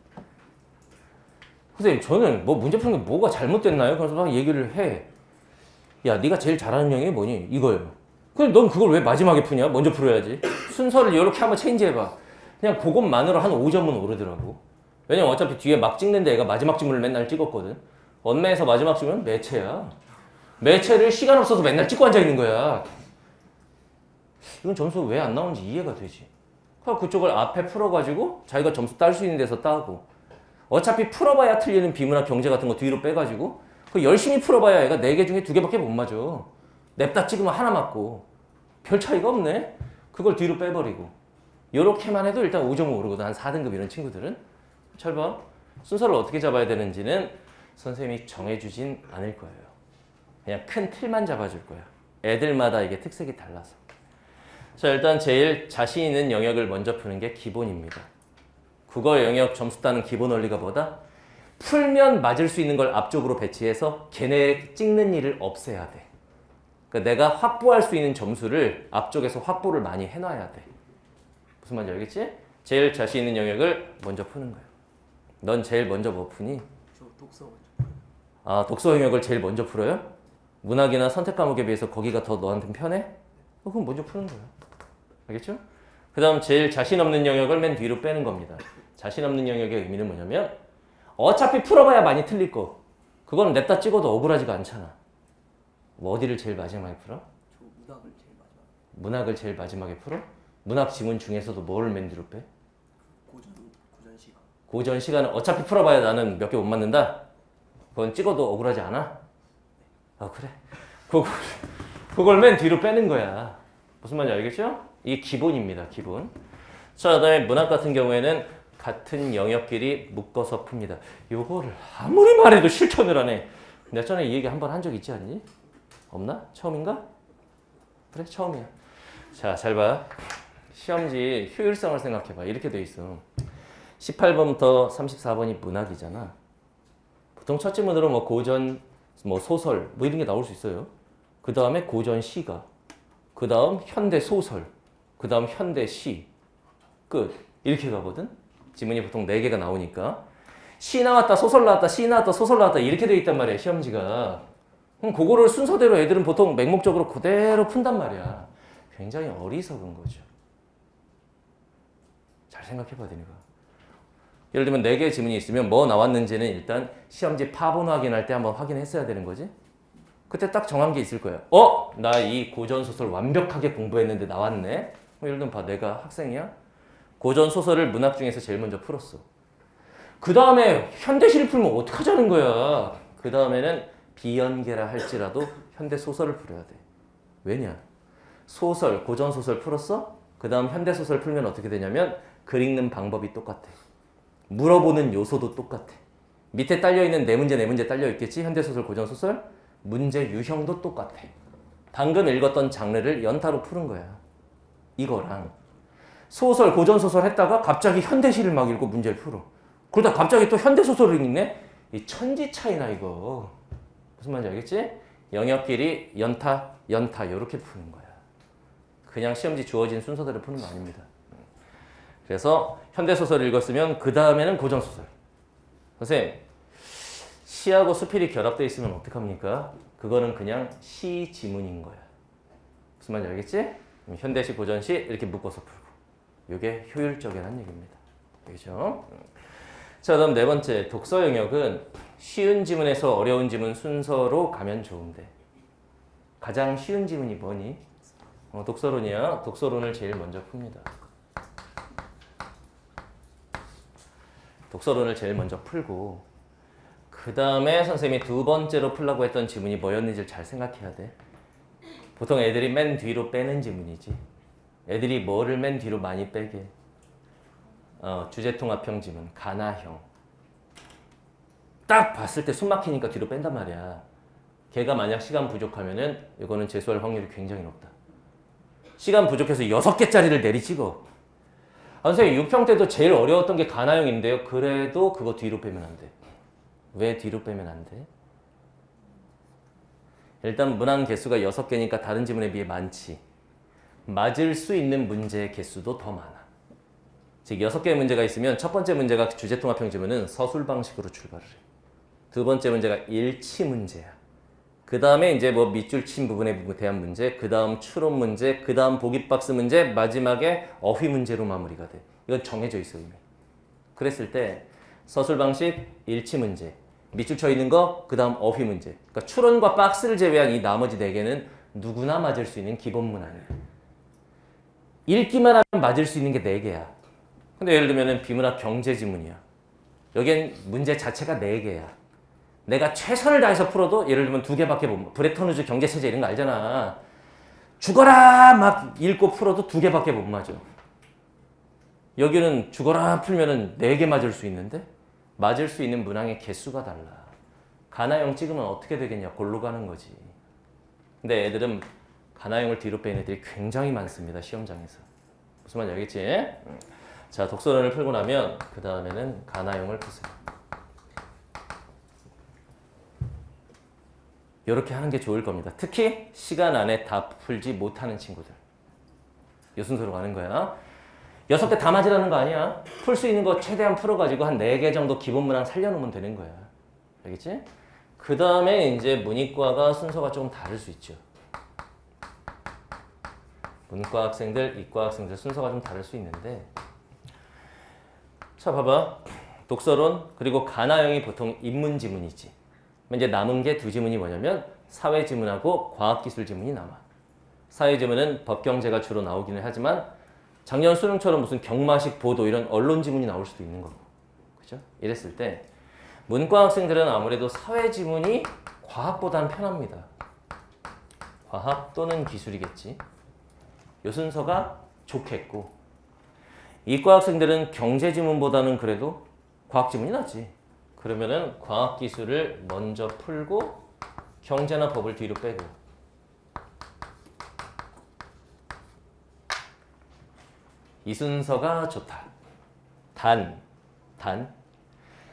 [SPEAKER 1] 선생님 저는 뭐 문제 푸는 게 뭐가 잘못됐나요? 그래서 막 얘기를 해. 야, 네가 제일 잘하는 영역이 뭐니? 이거예요. 근데 넌 그걸 왜 마지막에 푸냐? 먼저 풀어야지. 순서를 이렇게 한번 체인지해봐. 그냥 그것만으로 한 5점은 오르더라고. 왜냐면 어차피 뒤에 막 찍는데 애가 마지막 지문을 맨날 찍었거든. 언매에서 마지막 지문은 매체야. 매체를 시간 없어서 맨날 찍고 앉아있는 거야. 이건 점수 왜 안 나오는지 이해가 되지. 그쪽을 앞에 풀어가지고 자기가 점수 딸 수 있는 데서 따고 어차피 풀어봐야 틀리는 비문학 경제 같은 거 뒤로 빼가지고 그 열심히 풀어봐야 얘가 4개 중에 2개밖에 못 맞아. 냅다 찍으면 하나 맞고 별 차이가 없네. 그걸 뒤로 빼버리고 요렇게만 해도 일단 5.5 오르거든. 한 4등급 이런 친구들은. 잘 봐. 순서를 어떻게 잡아야 되는지는 선생님이 정해주진 않을 거예요. 그냥 큰 틀만 잡아줄 거야. 애들마다 이게 특색이 달라서. 자, 일단 제일 자신 있는 영역을 먼저 푸는 게 기본입니다. 국어 영역 점수 따는 기본 원리가 뭐다? 풀면 맞을 수 있는 걸 앞쪽으로 배치해서 걔네 찍는 일을 없애야 돼. 그러니까 내가 확보할 수 있는 점수를 앞쪽에서 확보를 많이 해놔야 돼. 무슨 말인지 알겠지? 제일 자신 있는 영역을 먼저 푸는 거야. 넌 제일 먼저 뭐 푸니?
[SPEAKER 2] 저 독서 먼저.
[SPEAKER 1] 아, 독서 영역을 제일 먼저 풀어요? 문학이나 선택 과목에 비해서 거기가 더 너한테 편해? 그럼 먼저 푸는 거야. 알겠죠? 그 다음 제일 자신 없는 영역을 맨 뒤로 빼는 겁니다. 자신 없는 영역의 의미는 뭐냐면 어차피 풀어봐야 많이 틀릴 거. 그거는 냅다 찍어도 억울하지가 않잖아. 뭐 어디를 제일 마지막에 풀어?
[SPEAKER 2] 저 문학을 제일 마지막.
[SPEAKER 1] 문학을 제일 마지막에 풀어? 문학 지문 중에서도 뭐를 맨 뒤로 빼?
[SPEAKER 2] 고전 시간.
[SPEAKER 1] 고전 시간은 어차피 풀어봐야 나는 몇 개 못 맞는다? 그건 찍어도 억울하지 않아? 아 그래? 그걸 맨 뒤로 빼는 거야. 무슨 말인지 알겠죠? 이게 기본입니다. 기본. 자, 그다음에 문학 같은 경우에는 같은 영역끼리 묶어서 풉니다. 요거를 아무리 말해도 실천을 안 해. 내가 전에 이 얘기 한 번 한 적 있지 않니? 없나? 처음인가? 그래, 처음이야. 자, 잘 봐. 시험지 효율성을 생각해봐. 이렇게 돼 있어. 18번부터 34번이 문학이잖아. 보통 첫 지문으로 뭐 고전, 뭐 소설, 뭐 이런 게 나올 수 있어요. 그 다음에 고전 시가, 그 다음 현대 소설, 그 다음 현대 시, 끝. 이렇게 가거든. 지문이 보통 4개가 나오니까. 시 나왔다, 소설 나왔다, 시 나왔다, 소설 나왔다 이렇게 돼 있단 말이야, 시험지가. 그럼 그거를 순서대로 애들은 보통 맹목적으로 그대로 푼단 말이야. 굉장히 어리석은 거죠. 잘 생각해봐야 되니까. 예를 들면 4개의 지문이 있으면 뭐 나왔는지는 일단 시험지 파본 확인할 때 한번 확인했어야 되는 거지. 그때 딱 정한 게 있을 거야. 나 이 고전소설 완벽하게 공부했는데 나왔네. 예를 들면 봐, 내가 학생이야. 고전소설을 문학 중에서 제일 먼저 풀었어. 그 다음에 현대시를 풀면 어떡하자는 거야. 그 다음에는 비연계라 할지라도 현대소설을 풀어야 돼. 왜냐? 소설, 고전소설 풀었어? 그 다음 현대소설 풀면 어떻게 되냐면 글 읽는 방법이 똑같아. 물어보는 요소도 똑같아. 밑에 딸려있는 네 문제 딸려있겠지? 현대소설, 고전소설? 문제 유형도 똑같아. 방금 읽었던 장르를 연타로 푸는 거야. 이거랑 소설, 고전소설 했다가 갑자기 현대시를 막 읽고 문제를 풀어. 그러다 갑자기 또 현대소설을 읽네? 이 천지 차이나 이거. 무슨 말인지 알겠지? 영역끼리 연타 이렇게 푸는 거야. 그냥 시험지 주어진 순서대로 푸는 거 아닙니다. 그래서 현대소설을 읽었으면 그 다음에는 고전소설. 선생님, 시하고 수필이 결합되어 있으면 어떡합니까? 그거는 그냥 시 지문인 거야. 무슨 말인지 알겠지? 현대시, 고전시 이렇게 묶어서 풀고. 이게 효율적이라는 얘기입니다. 알겠죠? 자, 그다음 4번째 독서 영역은 쉬운 지문에서 어려운 지문 순서로 가면 좋은데 가장 쉬운 지문이 뭐니? 독서론이야. 독서론을 제일 먼저 풉니다. 독서론을 제일 먼저 풀고 그 다음에 선생님이 2번째로 풀라고 했던 지문이 뭐였는지를 잘 생각해야 돼. 보통 애들이 맨 뒤로 빼는 지문이지. 애들이 뭐를 맨 뒤로 많이 빼게? 주제통합형 지문, 가나형. 딱 봤을 때 숨 막히니까 뒤로 뺀단 말이야. 걔가 만약 시간 부족하면은 이거는 재수할 확률이 굉장히 높다. 시간 부족해서 6개짜리를 내리 찍어. 선생님 6평 때도 제일 어려웠던 게 가나형인데요. 그래도 그거 뒤로 빼면 안 돼. 왜 뒤로 빼면 안 돼? 일단 문항 개수가 6개니까 다른 지문에 비해 많지. 맞을 수 있는 문제의 개수도 더 많아. 즉 6개의 문제가 있으면 첫 번째 문제가 주제통합형 지문은 서술 방식으로 출발을 해. 두 번째 문제가 일치 문제야. 그 다음에 이제 뭐 밑줄 친 부분에 대한 문제, 그 다음 추론 문제, 그 다음 보기 박스 문제, 마지막에 어휘 문제로 마무리가 돼. 이건 정해져 있어 이미. 그랬을 때 서술 방식, 일치 문제, 밑줄 쳐 있는 거, 그 다음 어휘 문제. 그러니까 추론과 박스를 제외한 이 나머지 4개는 누구나 맞을 수 있는 기본 문항이야. 읽기만 하면 맞을 수 있는 게 4개야. 근데 예를 들면 비문학 경제 지문이야. 여기엔 문제 자체가 4개야. 내가 최선을 다해서 풀어도 예를 들면 2개밖에 못, 브레턴 우즈 경제체제 이런 거 알잖아. 죽어라 막 읽고 풀어도 2개밖에 못 맞아. 여기는 죽어라 풀면은 4개 맞을 수 있는데 맞을 수 있는 문항의 개수가 달라. 가나형 찍으면 어떻게 되겠냐? 골로 가는 거지. 근데 애들은 가나형을 뒤로 빼는 애들이 굉장히 많습니다. 시험장에서. 무슨 말인지 알겠지? 자, 독서론을 풀고 나면 그 다음에는 가나형을 푸세요. 이렇게 하는 게 좋을 겁니다. 특히 시간 안에 다 풀지 못하는 친구들. 이 순서로 가는 거야. 6개 다 맞으라는 거 아니야. 풀 수 있는 거 최대한 풀어가지고 한 4개 정도 기본 문항 살려놓으면 되는 거야. 알겠지? 그 다음에 이제 문이과가 순서가 조금 다를 수 있죠. 문과 학생들, 이과 학생들 순서가 좀 다를 수 있는데 자, 봐봐. 독서론 그리고 가나형이 보통 인문지문이지. 이제 남은 게 2지문이 뭐냐면 사회지문하고 과학기술지문이 남아. 사회지문은 법경제가 주로 나오기는 하지만 작년 수능처럼 무슨 경마식 보도 이런 언론지문이 나올 수도 있는 거고. 그죠? 이랬을 때 문과 학생들은 아무래도 사회지문이 과학보다는 편합니다. 과학 또는 기술이겠지. 요 순서가 좋겠고 이과 학생들은 경제지문보다는 그래도 과학지문이 낫지. 그러면은 과학기술을 먼저 풀고 경제나 법을 뒤로 빼고 이 순서가 좋다. 단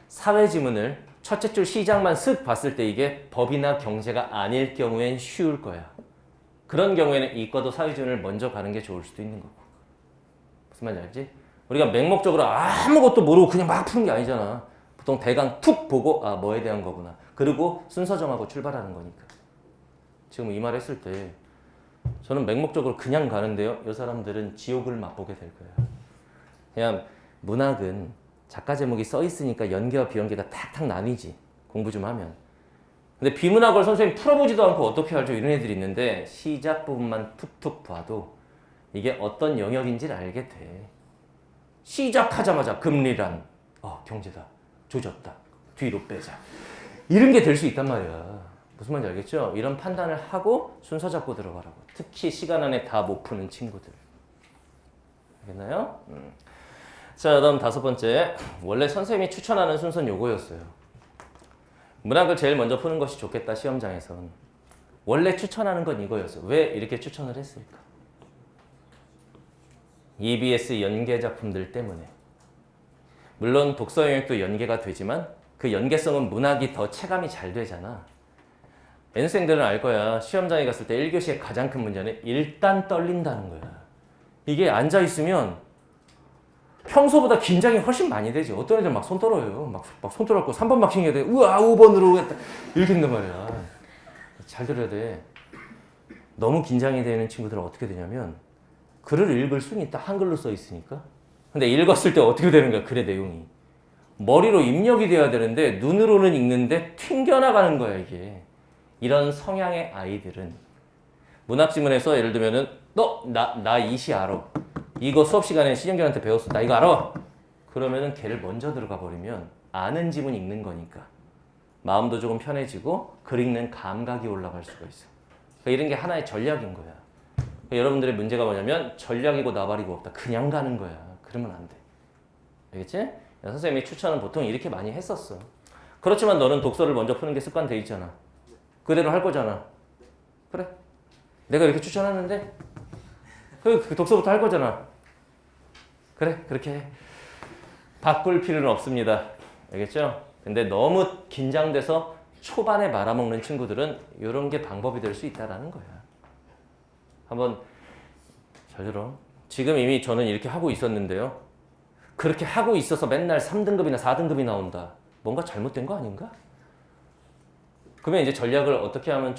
[SPEAKER 1] 사회지문을 첫째 줄 시작만 쓱 봤을 때 이게 법이나 경제가 아닐 경우엔 쉬울 거야. 그런 경우에는 이과도 사회지문을 먼저 가는 게 좋을 수도 있는 거고. 무슨 말인지 알지? 우리가 맹목적으로 아무것도 모르고 그냥 막 푸는 게 아니잖아. 보통 대강 툭 보고 아 뭐에 대한 거구나. 그리고 순서 정하고 출발하는 거니까. 지금 이 말 했을 때 저는 맹목적으로 그냥 가는데요. 이 사람들은 지옥을 맛보게 될 거예요. 그냥 문학은 작가 제목이 써 있으니까 연계와 비연계가 탁탁 나뉘지. 공부 좀 하면. 근데 비문학을 선생님 풀어보지도 않고 어떻게 알죠? 이런 애들이 있는데 시작 부분만 툭툭 봐도 이게 어떤 영역인지를 알게 돼. 시작하자마자 금리란 경제다. 조졌다. 뒤로 빼자. 이런 게 될 수 있단 말이야. 무슨 말인지 알겠죠? 이런 판단을 하고 순서 잡고 들어가라고. 특히 시간 안에 다 못 푸는 친구들. 알겠나요? 자, 다음 5번째. 원래 선생님이 추천하는 순서는 요거였어요. 문학을 제일 먼저 푸는 것이 좋겠다, 시험장에선. 원래 추천하는 건 이거였어. 왜 이렇게 추천을 했을까? EBS 연계 작품들 때문에. 물론 독서 영역도 연계가 되지만 그 연계성은 문학이 더 체감이 잘 되잖아. N생들은 알 거야. 시험장에 갔을 때 1교시의 가장 큰 문제는 일단 떨린다는 거야. 이게 앉아있으면 평소보다 긴장이 훨씬 많이 되지. 어떤 애들 막 손 떨어요. 막 손 떨어갖고 3번 막 킹해야 돼. 우와, 5번으로 했다. 이렇게 된단 말이야. 잘 들어야 돼. 너무 긴장이 되는 친구들은 어떻게 되냐면 글을 읽을 수는 있다. 한글로 써 있으니까. 근데 읽었을 때 어떻게 되는 거야, 글의 내용이. 머리로 입력이 돼야 되는데 눈으로는 읽는데 튕겨나가는 거야, 이게. 이런 성향의 아이들은 문학지문에서 예를 들면은 나 이 시 알아. 이거 수업 시간에 신영균한테 배웠어. 나 이거 알아. 그러면은 걔를 먼저 들어가 버리면 아는 지문 읽는 거니까 마음도 조금 편해지고 글 읽는 감각이 올라갈 수가 있어. 그러니까 이런 게 하나의 전략인 거야. 그러니까 여러분들의 문제가 뭐냐면 전략이고 나발이고 없다. 그냥 가는 거야. 그러면 안 돼. 알겠지? 선생님이 추천은 보통 이렇게 많이 했었어. 그렇지만 너는 독서를 먼저 푸는 게 습관돼 있잖아. 그대로 할 거잖아. 그래. 내가 이렇게 추천하는데 그 독서부터 할 거잖아. 그래. 그렇게 해. 바꿀 필요는 없습니다. 알겠죠? 근데 너무 긴장돼서 초반에 말아먹는 친구들은 이런 게 방법이 될 수 있다는 거야. 한번 잘 들어. 지금 이미 저는 이렇게 하고 있었는데요. 그렇게 하고 있어서 맨날 3등급이나 4등급이 나온다. 뭔가 잘못된 거 아닌가? 그러면 이제 전략을 어떻게 하면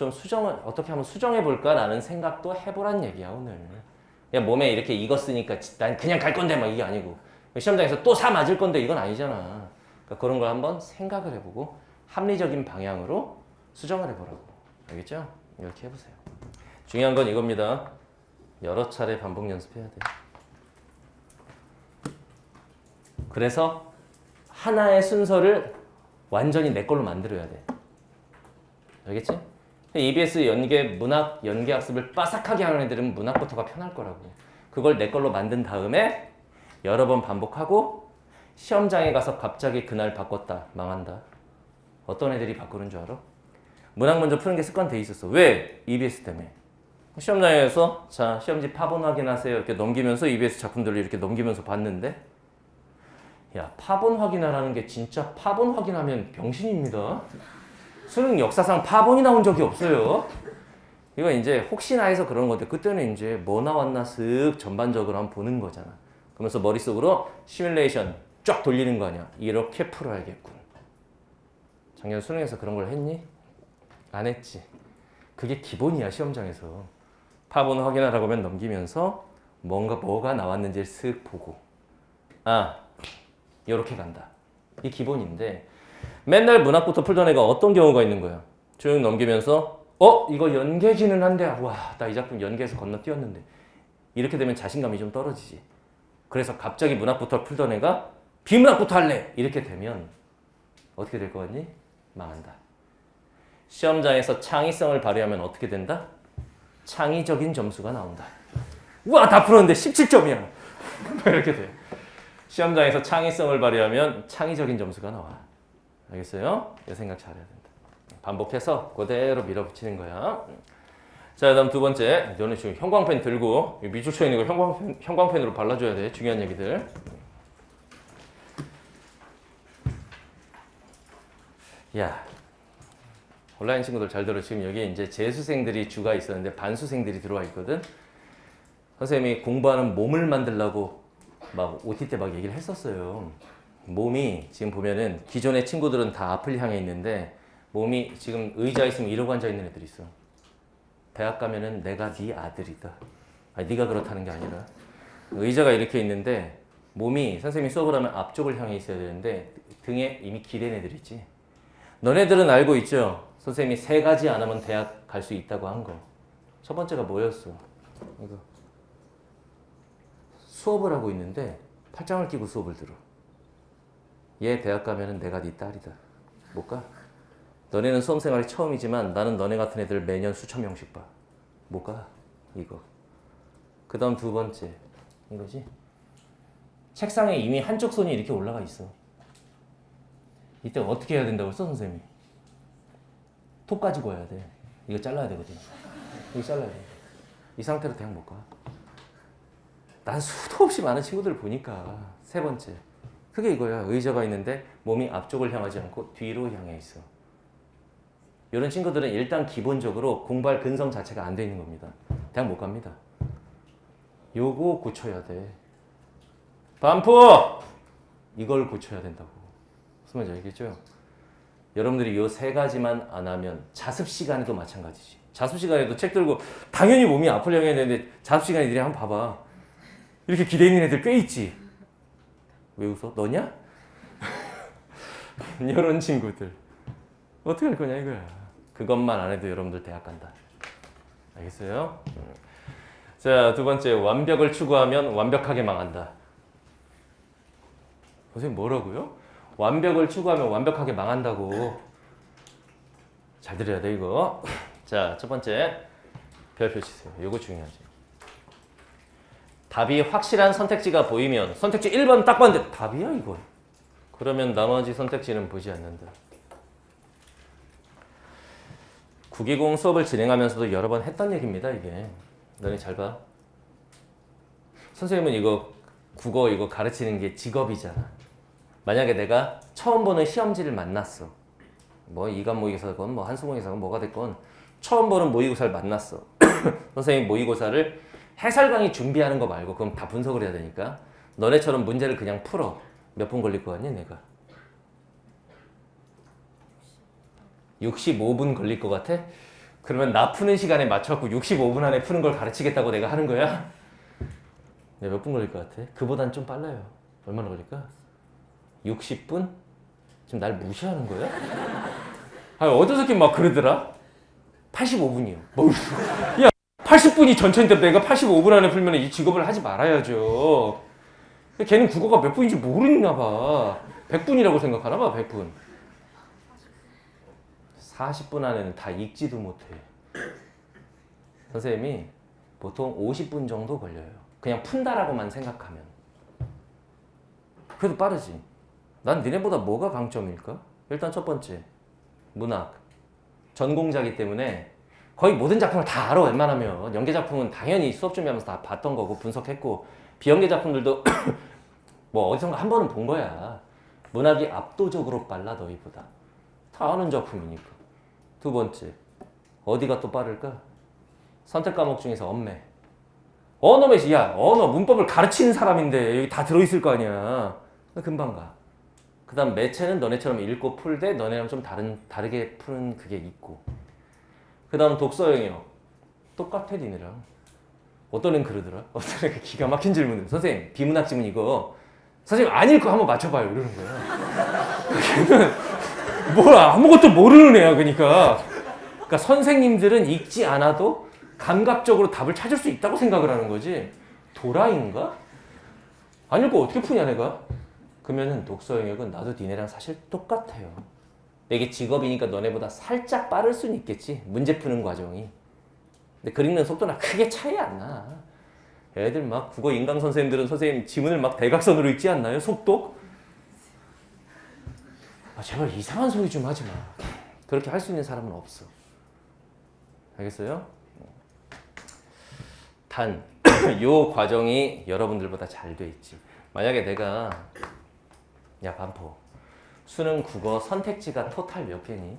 [SPEAKER 1] 수정해 볼까라는 생각도 해보란 얘기야, 오늘. 그냥 몸에 이렇게 익었으니까 난 그냥 갈 건데 막 이게 아니고 시험장에서 또 사 맞을 건데 이건 아니잖아. 그러니까 그런 걸 한번 생각을 해보고 합리적인 방향으로 수정을 해보라고. 알겠죠? 이렇게 해보세요. 중요한 건 이겁니다. 여러 차례 반복 연습해야 돼. 그래서 하나의 순서를 완전히 내 걸로 만들어야 돼. 알겠지? EBS 연계, 문학, 연계학습을 빠삭하게 하는 애들은 문학부터가 편할 거라고. 그걸 내 걸로 만든 다음에 여러 번 반복하고 시험장에 가서 갑자기 그날 바꿨다. 망한다. 어떤 애들이 바꾸는 줄 알아? 문학 먼저 푸는 게 습관돼 있었어. 왜? EBS 때문에. 시험장에서 자 시험지 파본 확인하세요. 이렇게 넘기면서 EBS 작품들을 이렇게 넘기면서 봤는데 야 파본 확인하라는 게 진짜 파본 확인하면 병신입니다. 수능 역사상 파본이 나온 적이 없어요. 이거 이제 혹시나 해서 그런 건데 그때는 이제 뭐 나왔나 쓱 전반적으로 한번 보는 거잖아. 그러면서 머릿속으로 시뮬레이션 쫙 돌리는 거 아니야. 이렇게 풀어야겠군. 작년 수능에서 그런 걸 했니? 안 했지. 그게 기본이야 시험장에서. 파본 확인하라고 하면 넘기면서 뭐가 나왔는지를 쓱 보고 이렇게 간다. 이 기본인데 맨날 문학부터 풀던 애가 어떤 경우가 있는 거야. 쭉 넘기면서 이거 연계지는 한데 와, 나 이 작품 연계해서 건너뛰었는데 이렇게 되면 자신감이 좀 떨어지지. 그래서 갑자기 문학부터 풀던 애가 비문학부터 할래 이렇게 되면 어떻게 될 것 같니? 망한다. 시험장에서 창의성을 발휘하면 어떻게 된다? 창의적인 점수가 나온다. 우와 다 풀었는데 17점이야. 이렇게 돼. 시험장에서 창의성을 발휘하면 창의적인 점수가 나와. 알겠어요? 이 생각 잘해야 된다. 반복해서 그대로 밀어붙이는 거야. 자, 다음 두 번째. 너네 지금 형광펜 들고 미줄쳐 있는 거 형광펜으로 발라줘야 돼. 중요한 얘기들. 야, 온라인 친구들 잘 들어. 지금 여기 이제 재수생들이 주가 있었는데 반수생들이 들어와 있거든. 선생님이 공부하는 몸을 만들려고 막 OT 때 막 얘기를 했었어요. 몸이 지금 보면은 기존의 친구들은 다 앞을 향해 있는데 몸이 지금 의자 있으면 이러고 앉아 있는 애들이 있어. 대학 가면은 내가 네 아들이다. 아니 네가 그렇다는 게 아니라 의자가 이렇게 있는데 몸이 선생님이 수업을 하면 앞쪽을 향해 있어야 되는데 등에 이미 기댄 애들 있지. 너네들은 알고 있죠? 선생님이 3가지 안 하면 대학 갈 수 있다고 한 거. 첫 번째가 뭐였어? 이거. 수업을 하고 있는데 팔짱을 끼고 수업을 들어. 얘 대학 가면은 내가 네 딸이다. 못 가? 너네는 수험생활이 처음이지만 나는 너네 같은 애들 매년 수천 명씩 봐. 못 가? 이거. 그 다음 두 번째. 이거지? 책상에 이미 한쪽 손이 이렇게 올라가 있어. 이때 어떻게 해야 된다고 했어, 선생님이? 톱 가지고 와야 돼. 이거 잘라야 되거든. 이거 잘라야 돼. 이 상태로 대학 못 가. 난 수도 없이 많은 친구들을 보니까. 세 번째. 그게 이거야. 의자가 있는데 몸이 앞쪽을 향하지 않고 뒤로 향해 있어. 이런 친구들은 일단 기본적으로 공부할 근성 자체가 안 돼 있는 겁니다. 대학 못 갑니다. 요거 고쳐야 돼. 반포! 이걸 고쳐야 된다고. 무슨 말인지 알겠죠? 여러분들이 요 3가지만 안 하면 자습 시간에도 마찬가지지. 자습 시간에도 책 들고 당연히 몸이 앞을 향해야 되는데 자습 시간에 니네 한번 봐봐. 이렇게 기대 있는 애들 꽤 있지. 왜 웃어? 너냐? 이런 친구들 어떻게 할 거냐 이거야. 그것만 안 해도 여러분들 대학 간다. 알겠어요? 자, 두 번째. 완벽을 추구하면 완벽하게 망한다. 선생님 뭐라고요? 완벽을 추구하면 완벽하게 망한다고. 잘 들어야 돼 이거. 자, 첫 번째 별표 치세요. 이거 중요하지. 답이 확실한 선택지가 보이면 선택지 1번 딱 봤는데 답이야 이거. 그러면 나머지 선택지는 보지 않는다. 9기공 수업을 진행하면서도 여러 번 했던 얘기입니다. 이게 너네 잘 봐. 선생님은 이거 국어 이거 가르치는 게 직업이잖아. 만약에 내가 처음 보는 시험지를 만났어. 뭐 이간 모의고사건 뭐 한수공예사건 뭐가 됐건 처음 보는 모의고사를 만났어. 선생님 모의고사를 해설 강의 준비하는 거 말고 그럼 다 분석을 해야 되니까 너네처럼 문제를 그냥 풀어. 몇 분 걸릴 거 같니 내가? 65분 걸릴 것 같아? 그러면 나 푸는 시간에 맞춰갖고 65분 안에 푸는 걸 가르치겠다고 내가 하는 거야? 내가 몇 분 걸릴 것 같아? 그보단 좀 빨라요. 얼마나 걸릴까? 60분? 지금 날 무시하는 거야? 아니 어디서 막 그러더라? 85분이요. 뭐, 야 80분이 전체인데 내가 85분 안에 풀면 이 직업을 하지 말아야죠. 걔는 국어가 몇 분인지 모르나 봐. 100분이라고 생각하나 봐. 100분. 40분 안에는 다 읽지도 못해. 선생님이 보통 50분 정도 걸려요. 그냥 푼다라고만 생각하면. 그래도 빠르지. 난 니네보다 뭐가 강점일까? 일단 첫 번째, 문학. 전공자기 때문에 거의 모든 작품을 다 알아. 웬만하면 연계 작품은 당연히 수업 준비하면서 다 봤던 거고 분석했고, 비연계 작품들도 뭐 어디선가 한 번은 본 거야. 문학이 압도적으로 빨라 너희보다. 다 아는 작품이니까. 두 번째, 어디가 또 빠를까? 선택 과목 중에서 언매. 언어 매시, 야 언어 문법을 가르치는 사람인데 여기 다 들어있을 거 아니야. 금방 가. 그 다음 매체는 너네처럼 읽고 풀되 너네랑 좀 다르게 푸는 그게 있고. 그 다음 독서 영역. 똑같아 니네랑. 어떤 애는 그러더라. 어떤 애가 기가 막힌 질문을. 선생님 비문학 지문 이거 선생님 안 읽고 한번 맞춰봐요 이러는 거야. 걔는 뭘 아무것도 모르는 애야. 그러니까 선생님들은 읽지 않아도 감각적으로 답을 찾을 수 있다고 생각을 하는 거지. 도라이인가? 안 읽고 어떻게 푸냐 내가? 그러면은 독서 영역은 나도 니네랑 사실 똑같아요. 이게 직업이니까 너네보다 살짝 빠를 수는 있겠지. 문제 푸는 과정이. 근데 글 읽는 속도나 크게 차이 안 나. 애들 막 국어 인강 선생님들은 선생님 지문을 막 대각선으로 읽지 않나요? 속도? 아, 제발 이상한 소리 좀 하지 마. 그렇게 할 수 있는 사람은 없어. 알겠어요? 단, 요 과정이 여러분들보다 잘 돼 있지. 만약에 내가 야 반포 수능 국어 선택지가 토탈 몇 개니?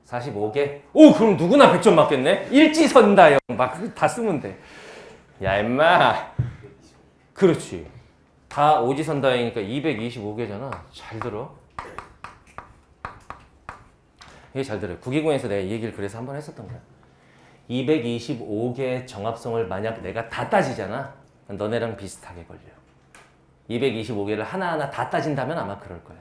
[SPEAKER 1] 45개? 오 그럼 누구나 100점 맞겠네? 일지선다형 막 다 쓰면 돼. 야 임마 그렇지. 다 오지선다형이니까 225개잖아. 잘 들어. 이게 잘 들어요. 국기공에서 내가 이 얘기를 그래서 한번 했었던 거야. 225개의 정합성을 만약 내가 다 따지잖아. 너네랑 비슷하게 걸려. 225개를 하나하나 다 따진다면 아마 그럴 거야.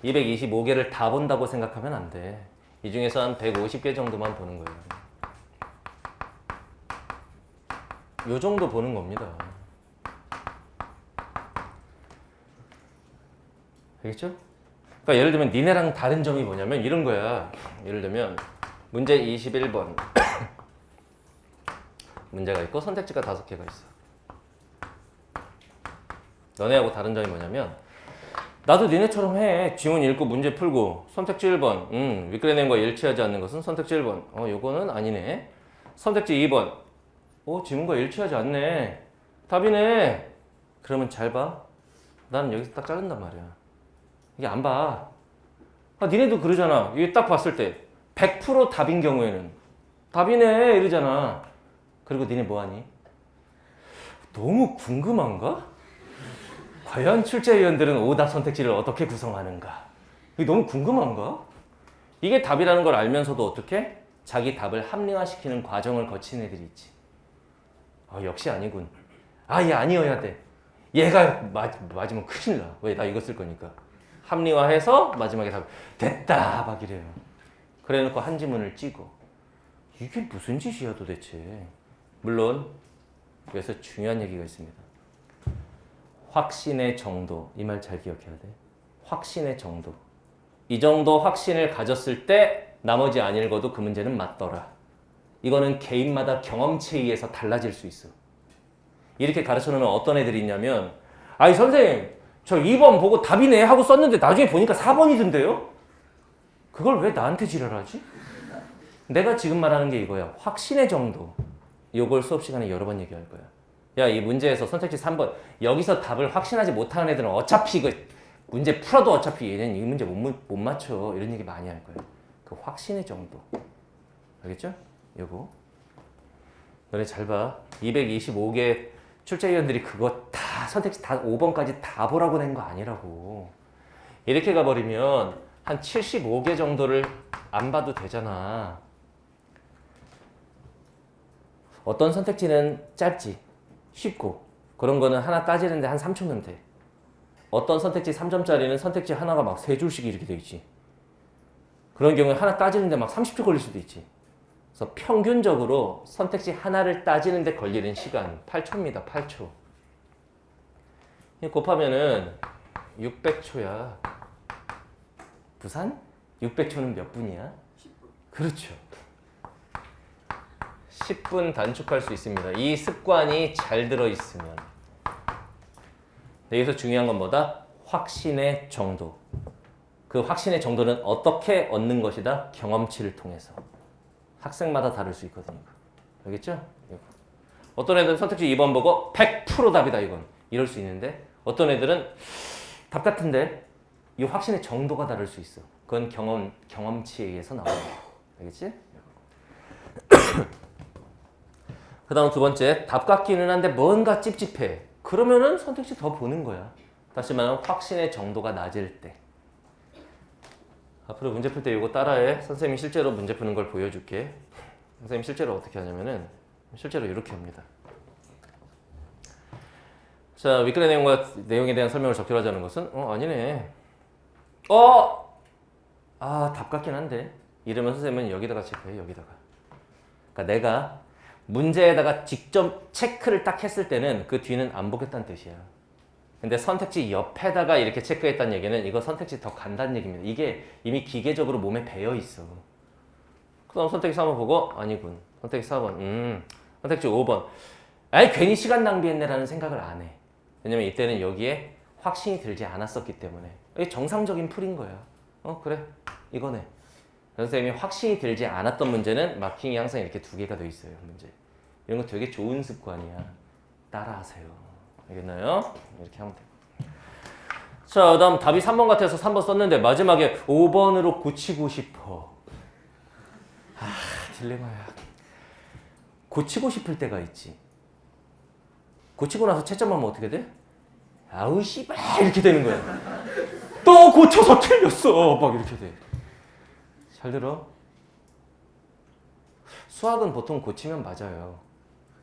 [SPEAKER 1] 225개를 다 본다고 생각하면 안 돼. 이 중에서 한 150개 정도만 보는 거예요. 요 정도 보는 겁니다. 알겠죠? 그러니까 예를 들면 니네랑 다른 점이 뭐냐면 이런 거야. 예를 들면 문제 21번 문제가 있고 선택지가 5개가 있어. 너네하고 다른 점이 뭐냐면 나도 니네처럼 해. 지문 읽고 문제 풀고 선택지 1번 윗그레네임과 일치하지 않는 것은 선택지 1번 요거는 아니네. 선택지 2번 지문과 일치하지 않네. 답이네. 그러면 잘 봐. 나는 여기서 딱 자른단 말이야. 이게 안 봐. 니네도 그러잖아. 이게 딱 봤을 때 100% 답인 경우에는 답이네 이러잖아. 그리고 니네 뭐하니? 너무 궁금한가? 과연 출제위원들은 오답 선택지를 어떻게 구성하는가? 이게 너무 궁금한가? 이게 답이라는 걸 알면서도 어떻게? 자기 답을 합리화시키는 과정을 거친 애들이 있지. 역시 아니군. 얘 아니어야 돼. 얘가 맞으면 큰일 나. 왜? 나 이거 쓸 거니까. 합리화해서 마지막에 답 됐다 막 이래요. 그래놓고 한 지문을 찍어. 이게 무슨 짓이야 도대체. 물론 여기서 중요한 얘기가 있습니다. 확신의 정도. 이 말 잘 기억해야 돼. 확신의 정도. 이 정도 확신을 가졌을 때 나머지 안 읽어도 그 문제는 맞더라. 이거는 개인마다 경험치에 의해서 달라질 수 있어. 이렇게 가르쳐놓으면 어떤 애들이 있냐면 선생님 저 2번 보고 답이네 하고 썼는데 나중에 보니까 4번이던데요? 그걸 왜 나한테 지랄하지? 내가 지금 말하는 게 이거야. 확신의 정도. 이걸 수업 시간에 여러 번 얘기할 거야. 야, 이 문제에서 선택지 3번 여기서 답을 확신하지 못하는 애들은 어차피 문제 풀어도 어차피 얘는 이 문제 못 맞춰. 이런 얘기 많이 할 거야. 그 확신의 정도. 알겠죠? 요거. 너네 잘 봐. 225개 출제위원들이 그거 다 선택지 다 5번까지 다 보라고 낸 거 아니라고. 이렇게 가버리면 한 75개 정도를 안 봐도 되잖아. 어떤 선택지는 짧지, 쉽고 그런 거는 하나 따지는데 한 3초면 돼. 어떤 선택지 3점짜리는 선택지 하나가 막 3줄씩 이렇게 돼 있지. 그런 경우에 하나 따지는데 막 30초 걸릴 수도 있지. 그래서 평균적으로 선택지 하나를 따지는데 걸리는 시간 8초입니다. 8초. 곱하면은 600초야. 부산? 600초는 몇 분이야?
[SPEAKER 2] 10분.
[SPEAKER 1] 그렇죠. 10분 단축할 수 있습니다. 이 습관이 잘 들어있으면. 여기서 중요한 건 뭐다? 확신의 정도. 그 확신의 정도는 어떻게 얻는 것이다? 경험치를 통해서. 학생마다 다를 수 있거든요. 알겠죠? 어떤 애들은 선택지 2번 보고 100% 답이다 이건. 이럴 수 있는데 어떤 애들은 답 같은데 이 확신의 정도가 다를 수 있어. 그건 경험치에 의해서 나오는 거야. 알겠지? 그 다음 두 번째, 답 같기는 한데 뭔가 찝찝해. 그러면은 선택지 더 보는 거야. 다시 말하면 확신의 정도가 낮을 때. 앞으로 문제 풀 때 이거 따라해. 선생님이 실제로 문제 푸는 걸 보여줄게. 선생님이 실제로 어떻게 하냐면은 실제로 이렇게 합니다. 자, 윗글의 내용에 대한 설명을 적절하자는 것은 아니네. 답 같긴 한데 이러면 선생님은 여기다가 체크해. 여기다가. 그러니까 내가 문제에다가 직접 체크를 딱 했을 때는 그 뒤는 안 보겠다는 뜻이야. 근데 선택지 옆에다가 이렇게 체크했다는 얘기는 이거 선택지 더 간다는 얘기입니다. 이게 이미 기계적으로 몸에 배어 있어. 그 다음 선택지 3번 보고 아니군. 선택지 4번. 선택지 5번. 아니 괜히 시간 낭비했네라는 생각을 안 해. 왜냐면 이때는 여기에 확신이 들지 않았었기 때문에. 이게 정상적인 풀인 거야. 그래. 이거네. 선생님이 확신이 들지 않았던 문제는 마킹이 항상 이렇게 두 개가 돼 있어요. 문제. 이런 거 되게 좋은 습관이야. 따라하세요. 알겠나요? 이렇게 하면 돼. 자, 그 다음 답이 3번 같아서 3번 썼는데 마지막에 5번으로 고치고 싶어. 딜레마야. 고치고 싶을 때가 있지. 고치고 나서 채점하면 어떻게 돼? 아우 씨발 이렇게 되는 거야. 또 고쳐서 틀렸어. 막 이렇게 돼. 잘 들어. 수학은 보통 고치면 맞아요.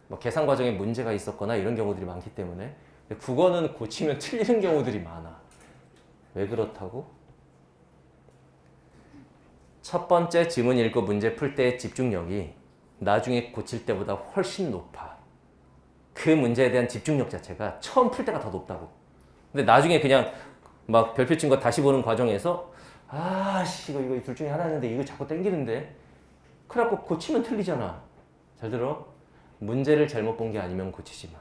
[SPEAKER 1] 뭐 계산 과정에 문제가 있었거나 이런 경우들이 많기 때문에. 국어는 고치면 틀리는 경우들이 많아. 왜 그렇다고? 첫 번째 지문 읽고 문제 풀 때의 집중력이 나중에 고칠 때보다 훨씬 높아. 그 문제에 대한 집중력 자체가 처음 풀 때가 더 높다고. 근데 나중에 그냥 막 별표 친 거 다시 보는 과정에서 이거 둘 중에 하나였는데 이거 자꾸 땡기는데 그래갖고 고치면 틀리잖아. 잘 들어. 문제를 잘못 본 게 아니면 고치지 마.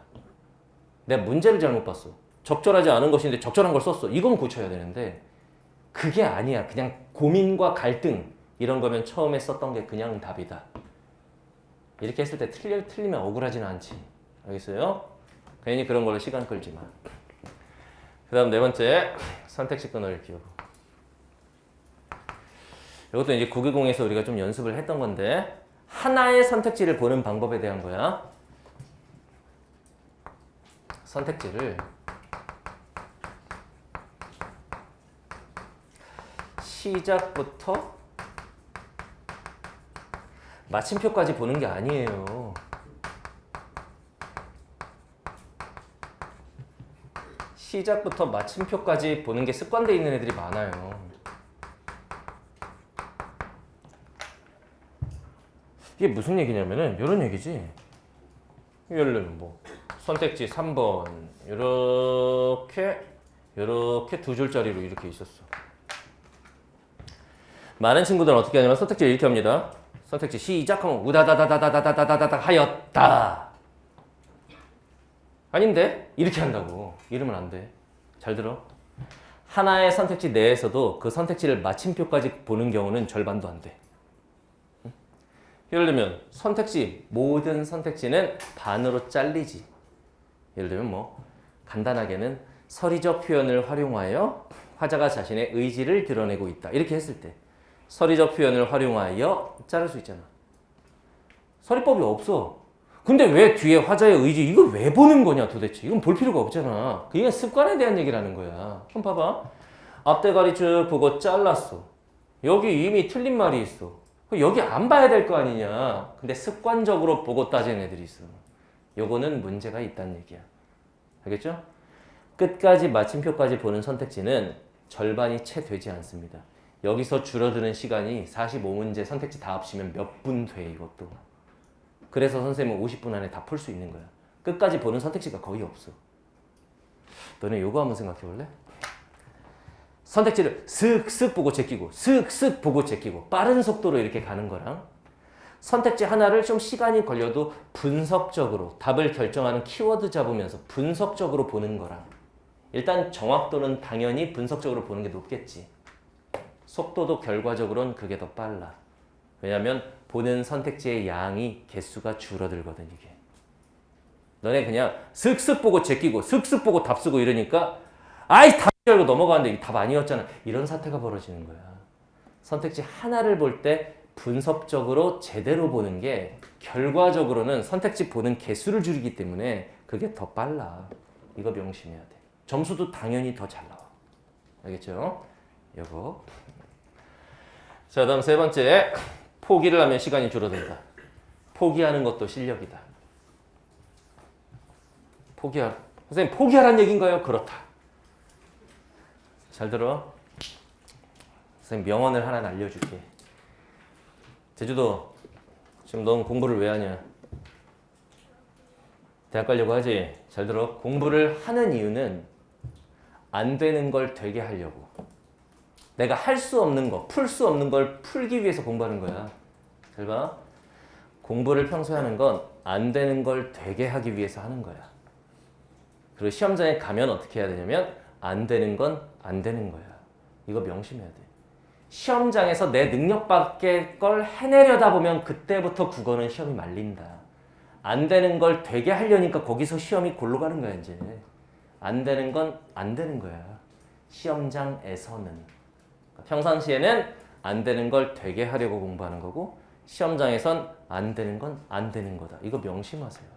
[SPEAKER 1] 내가 문제를 잘못 봤어. 적절하지 않은 것인데 적절한 걸 썼어. 이건 고쳐야 되는데 그게 아니야. 그냥 고민과 갈등 이런 거면 처음에 썼던 게 그냥 답이다. 이렇게 했을 때 틀리면 억울하지는 않지. 알겠어요? 괜히 그런 걸로 시간 끌지 마. 그 다음 네 번째, 선택지 끊어읽기. 이것도 이제 990에서 우리가 좀 연습을 했던 건데 하나의 선택지를 보는 방법에 대한 거야. 선택지를 시작부터 마침표까지 보는 게 아니에요. 시작부터 마침표까지 보는 게 습관돼 있는 애들이 많아요. 이게 무슨 얘기냐면은 이런 얘기지. 예를 들면 뭐 선택지 3번 이렇게 두 줄짜리로 이렇게 있었어. 많은 친구들은 어떻게 하냐면 선택지를 이렇게 합니다. 선택지 시작하면 우다다다다다다다다다다 하였다. 아닌데? 이렇게 한다고. 이러면 안 돼. 잘 들어. 하나의 선택지 내에서도 그 선택지를 마침표까지 보는 경우는 절반도 안 돼. 응? 예를 들면 모든 선택지는 반으로 잘리지. 예를 들면 뭐 간단하게는 서리적 표현을 활용하여 화자가 자신의 의지를 드러내고 있다. 이렇게 했을 때 서리적 표현을 활용하여 자를 수 있잖아. 서리법이 없어. 근데 왜 뒤에 화자의 의지 이걸 왜 보는 거냐 도대체. 이건 볼 필요가 없잖아. 그게 습관에 대한 얘기라는 거야. 그럼 봐봐. 앞대가리 쭉 보고 잘랐어. 여기 이미 틀린 말이 있어. 여기 안 봐야 될 거 아니냐. 근데 습관적으로 보고 따지는 애들이 있어. 요거는 문제가 있다는 얘기야. 알겠죠? 끝까지 마침표까지 보는 선택지는 절반이 채 되지 않습니다. 여기서 줄어드는 시간이 45문제 선택지 다 합치면 몇 분 돼 이것도. 그래서 선생님은 50분 안에 다 풀 수 있는 거야. 끝까지 보는 선택지가 거의 없어. 너네 요거 한번 생각해 볼래? 선택지를 슥슥 보고 제끼고 슥슥 보고 제끼고 빠른 속도로 이렇게 가는 거랑 선택지 하나를 좀 시간이 걸려도 분석적으로 답을 결정하는 키워드 잡으면서 분석적으로 보는 거랑 일단 정확도는 당연히 분석적으로 보는 게 높겠지. 속도도 결과적으로는 그게 더 빨라. 왜냐면 보는 선택지의 양이 개수가 줄어들거든 이게. 너네 그냥 슥슥 보고 제끼고 슥슥 보고 답 쓰고 이러니까 아이 답 알고 넘어가는데 이 답 아니었잖아. 이런 사태가 벌어지는 거야. 선택지 하나를 볼 때 분석적으로 제대로 보는 게 결과적으로는 선택지 보는 개수를 줄이기 때문에 그게 더 빨라. 이거 명심해야 돼. 점수도 당연히 더 잘 나와. 알겠죠? 요거. 자, 다음 세 번째. 포기를 하면 시간이 줄어든다. 포기하는 것도 실력이다. 선생님 포기하라는 얘기인가요? 그렇다. 잘 들어. 선생님 명언을 하나 알려줄게. 제주도 지금 넌 공부를 왜 하냐? 대학 가려고 하지? 잘 들어. 공부를 하는 이유는 안 되는 걸 되게 하려고. 내가 할 수 없는 거, 풀 수 없는 걸 풀기 위해서 공부하는 거야. 잘 봐. 공부를 평소에 하는 건 안 되는 걸 되게 하기 위해서 하는 거야. 그리고 시험장에 가면 어떻게 해야 되냐면 안 되는 건 안 되는 거야. 이거 명심해야 돼. 시험장에서 내 능력 밖의 걸 해내려다 보면 그때부터 국어는 시험이 말린다. 안 되는 걸 되게 하려니까 거기서 시험이 골로 가는 거야 이제. 안 되는 건 안 되는 거야. 시험장에서는. 평상시에는 안 되는 걸 되게 하려고 공부하는 거고 시험장에선 안 되는 건 안 되는 거다. 이거 명심하세요.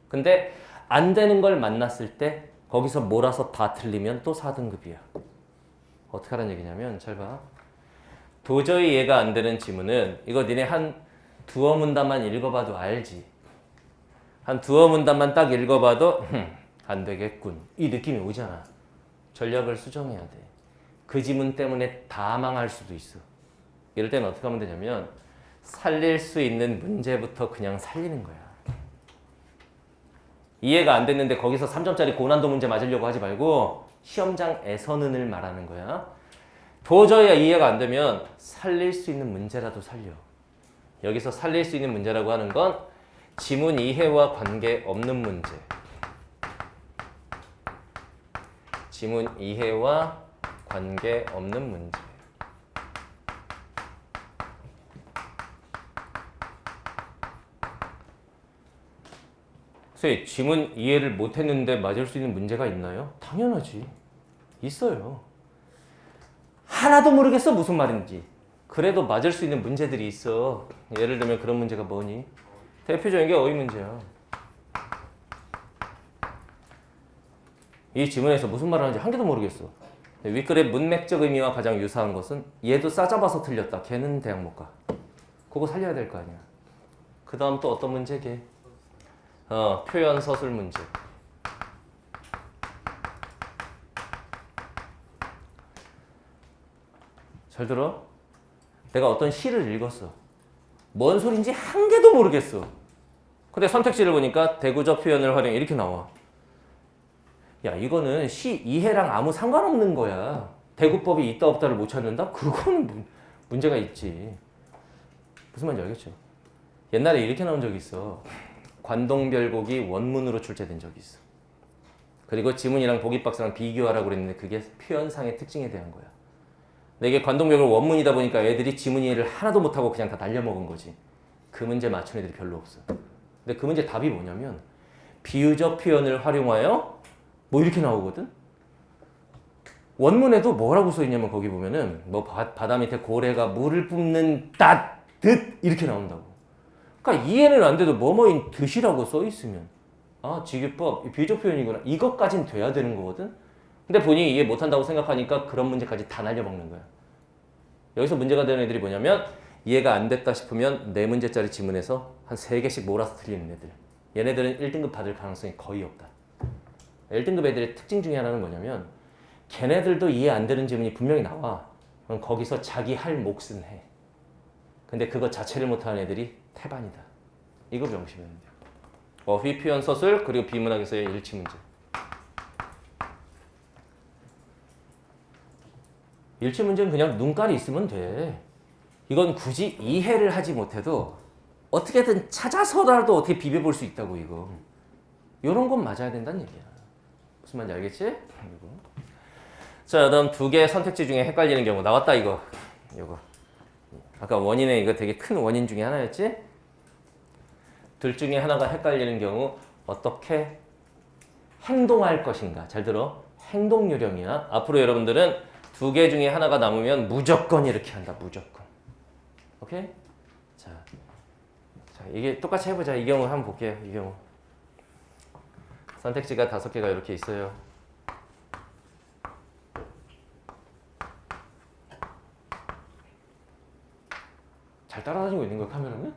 [SPEAKER 1] 근데 안 되는 걸 만났을 때 거기서 몰아서 다 틀리면 또 4등급이야. 어떻게 하라는 얘기냐면 잘 봐. 도저히 이해가 안 되는 지문은 이거 니네 한 두어 문단만 읽어봐도 알지. 한 두어 문단만 딱 읽어봐도 안 되겠군. 이 느낌이 오잖아. 전략을 수정해야 돼. 그 지문 때문에 다 망할 수도 있어. 이럴 때는 어떻게 하면 되냐면 살릴 수 있는 문제부터 그냥 살리는 거야. 이해가 안 됐는데 거기서 3점짜리 고난도 문제 맞으려고 하지 말고 시험장에서는을 말하는 거야. 도저히 이해가 안 되면 살릴 수 있는 문제라도 살려. 여기서 살릴 수 있는 문제라고 하는 건 지문 이해와 관계없는 문제. 지문 이해와 관계없는 문제. 선생님, 지문 이해를 못했는데 맞을 수 있는 문제가 있나요? 당연하지. 있어요. 하나도 모르겠어 무슨 말인지. 그래도 맞을 수 있는 문제들이 있어. 예를 들면 그런 문제가 뭐니? 대표적인 게 어휘 문제야. 이 지문에서 무슨 말을 하는지 한 개도 모르겠어. 윗글의 문맥적 의미와 가장 유사한 것은 얘도 싸잡아서 틀렸다. 걔는 대학 못 가. 그거 살려야 될 거 아니야. 그 다음 또 어떤 문제 걔? 표현 서술 문제. 잘 들어? 내가 어떤 시를 읽었어. 뭔 소린지 한 개도 모르겠어. 근데 선택지를 보니까 대구적 표현을 활용해 이렇게 나와. 야, 이거는 시 이해랑 아무 상관없는 거야. 대구법이 있다 없다를 못 찾는다? 그거는 문제가 있지. 무슨 말인지 알겠죠? 옛날에 이렇게 나온 적이 있어. 관동별곡이 원문으로 출제된 적이 있어. 그리고 지문이랑 보기박스랑 비교하라고 그랬는데 그게 표현상의 특징에 대한 거야. 근데 이게 관동별곡 원문이다 보니까 애들이 지문 이해를 하나도 못하고 그냥 다 날려먹은 거지. 그 문제 맞춘 애들이 별로 없어. 근데 그 문제 답이 뭐냐면 비유적 표현을 활용하여 뭐 이렇게 나오거든? 원문에도 뭐라고 써있냐면 거기 보면은 뭐 바다 밑에 고래가 물을 뿜는 듯 이렇게 나온다고. 그러니까 이해는 안 돼도 뭐뭐인 듯이라고 써있으면 직유법, 비유적 표현이구나. 이것까진 돼야 되는 거거든? 근데 본인이 이해 못한다고 생각하니까 그런 문제까지 다 날려먹는 거야. 여기서 문제가 되는 애들이 뭐냐면 이해가 안 됐다 싶으면 4문제짜리 지문에서 한 3개씩 몰아서 틀리는 애들. 얘네들은 1등급 받을 가능성이 거의 없다. 1등급 애들의 특징 중에 하나는 뭐냐면 걔네들도 이해 안 되는 지문이 분명히 나와. 그럼 거기서 자기 할 몫은 해. 근데 그거 자체를 못하는 애들이 태반이다. 이거 명심해야 돼요. 어휘 표현 서술 그리고 비문학에서의 일치 문제. 일치 문제는 그냥 눈깔이 있으면 돼. 이건 굳이 이해를 하지 못해도 어떻게든 찾아서라도 어떻게 비벼볼 수 있다고 이거. 요런 건 맞아야 된다는 얘기야. 무슨 말인지 알겠지? 그리고. 자, 다음 두 개의 선택지 중에 헷갈리는 경우 나왔다 이거. 요거. 아까 원인의 이거 되게 큰 원인 중에 하나였지? 둘 중에 하나가 헷갈리는 경우 어떻게 행동할 것인가. 잘 들어. 행동 요령이야. 앞으로 여러분들은 두 개 중에 하나가 남으면 무조건 이렇게 한다. 무조건. 오케이? 자, 이게 똑같이 해보자. 이 경우 한번 볼게요. 이 경우. 선택지가 5개가 이렇게 있어요. 잘 따라다니고 있는 거야, 카메라는?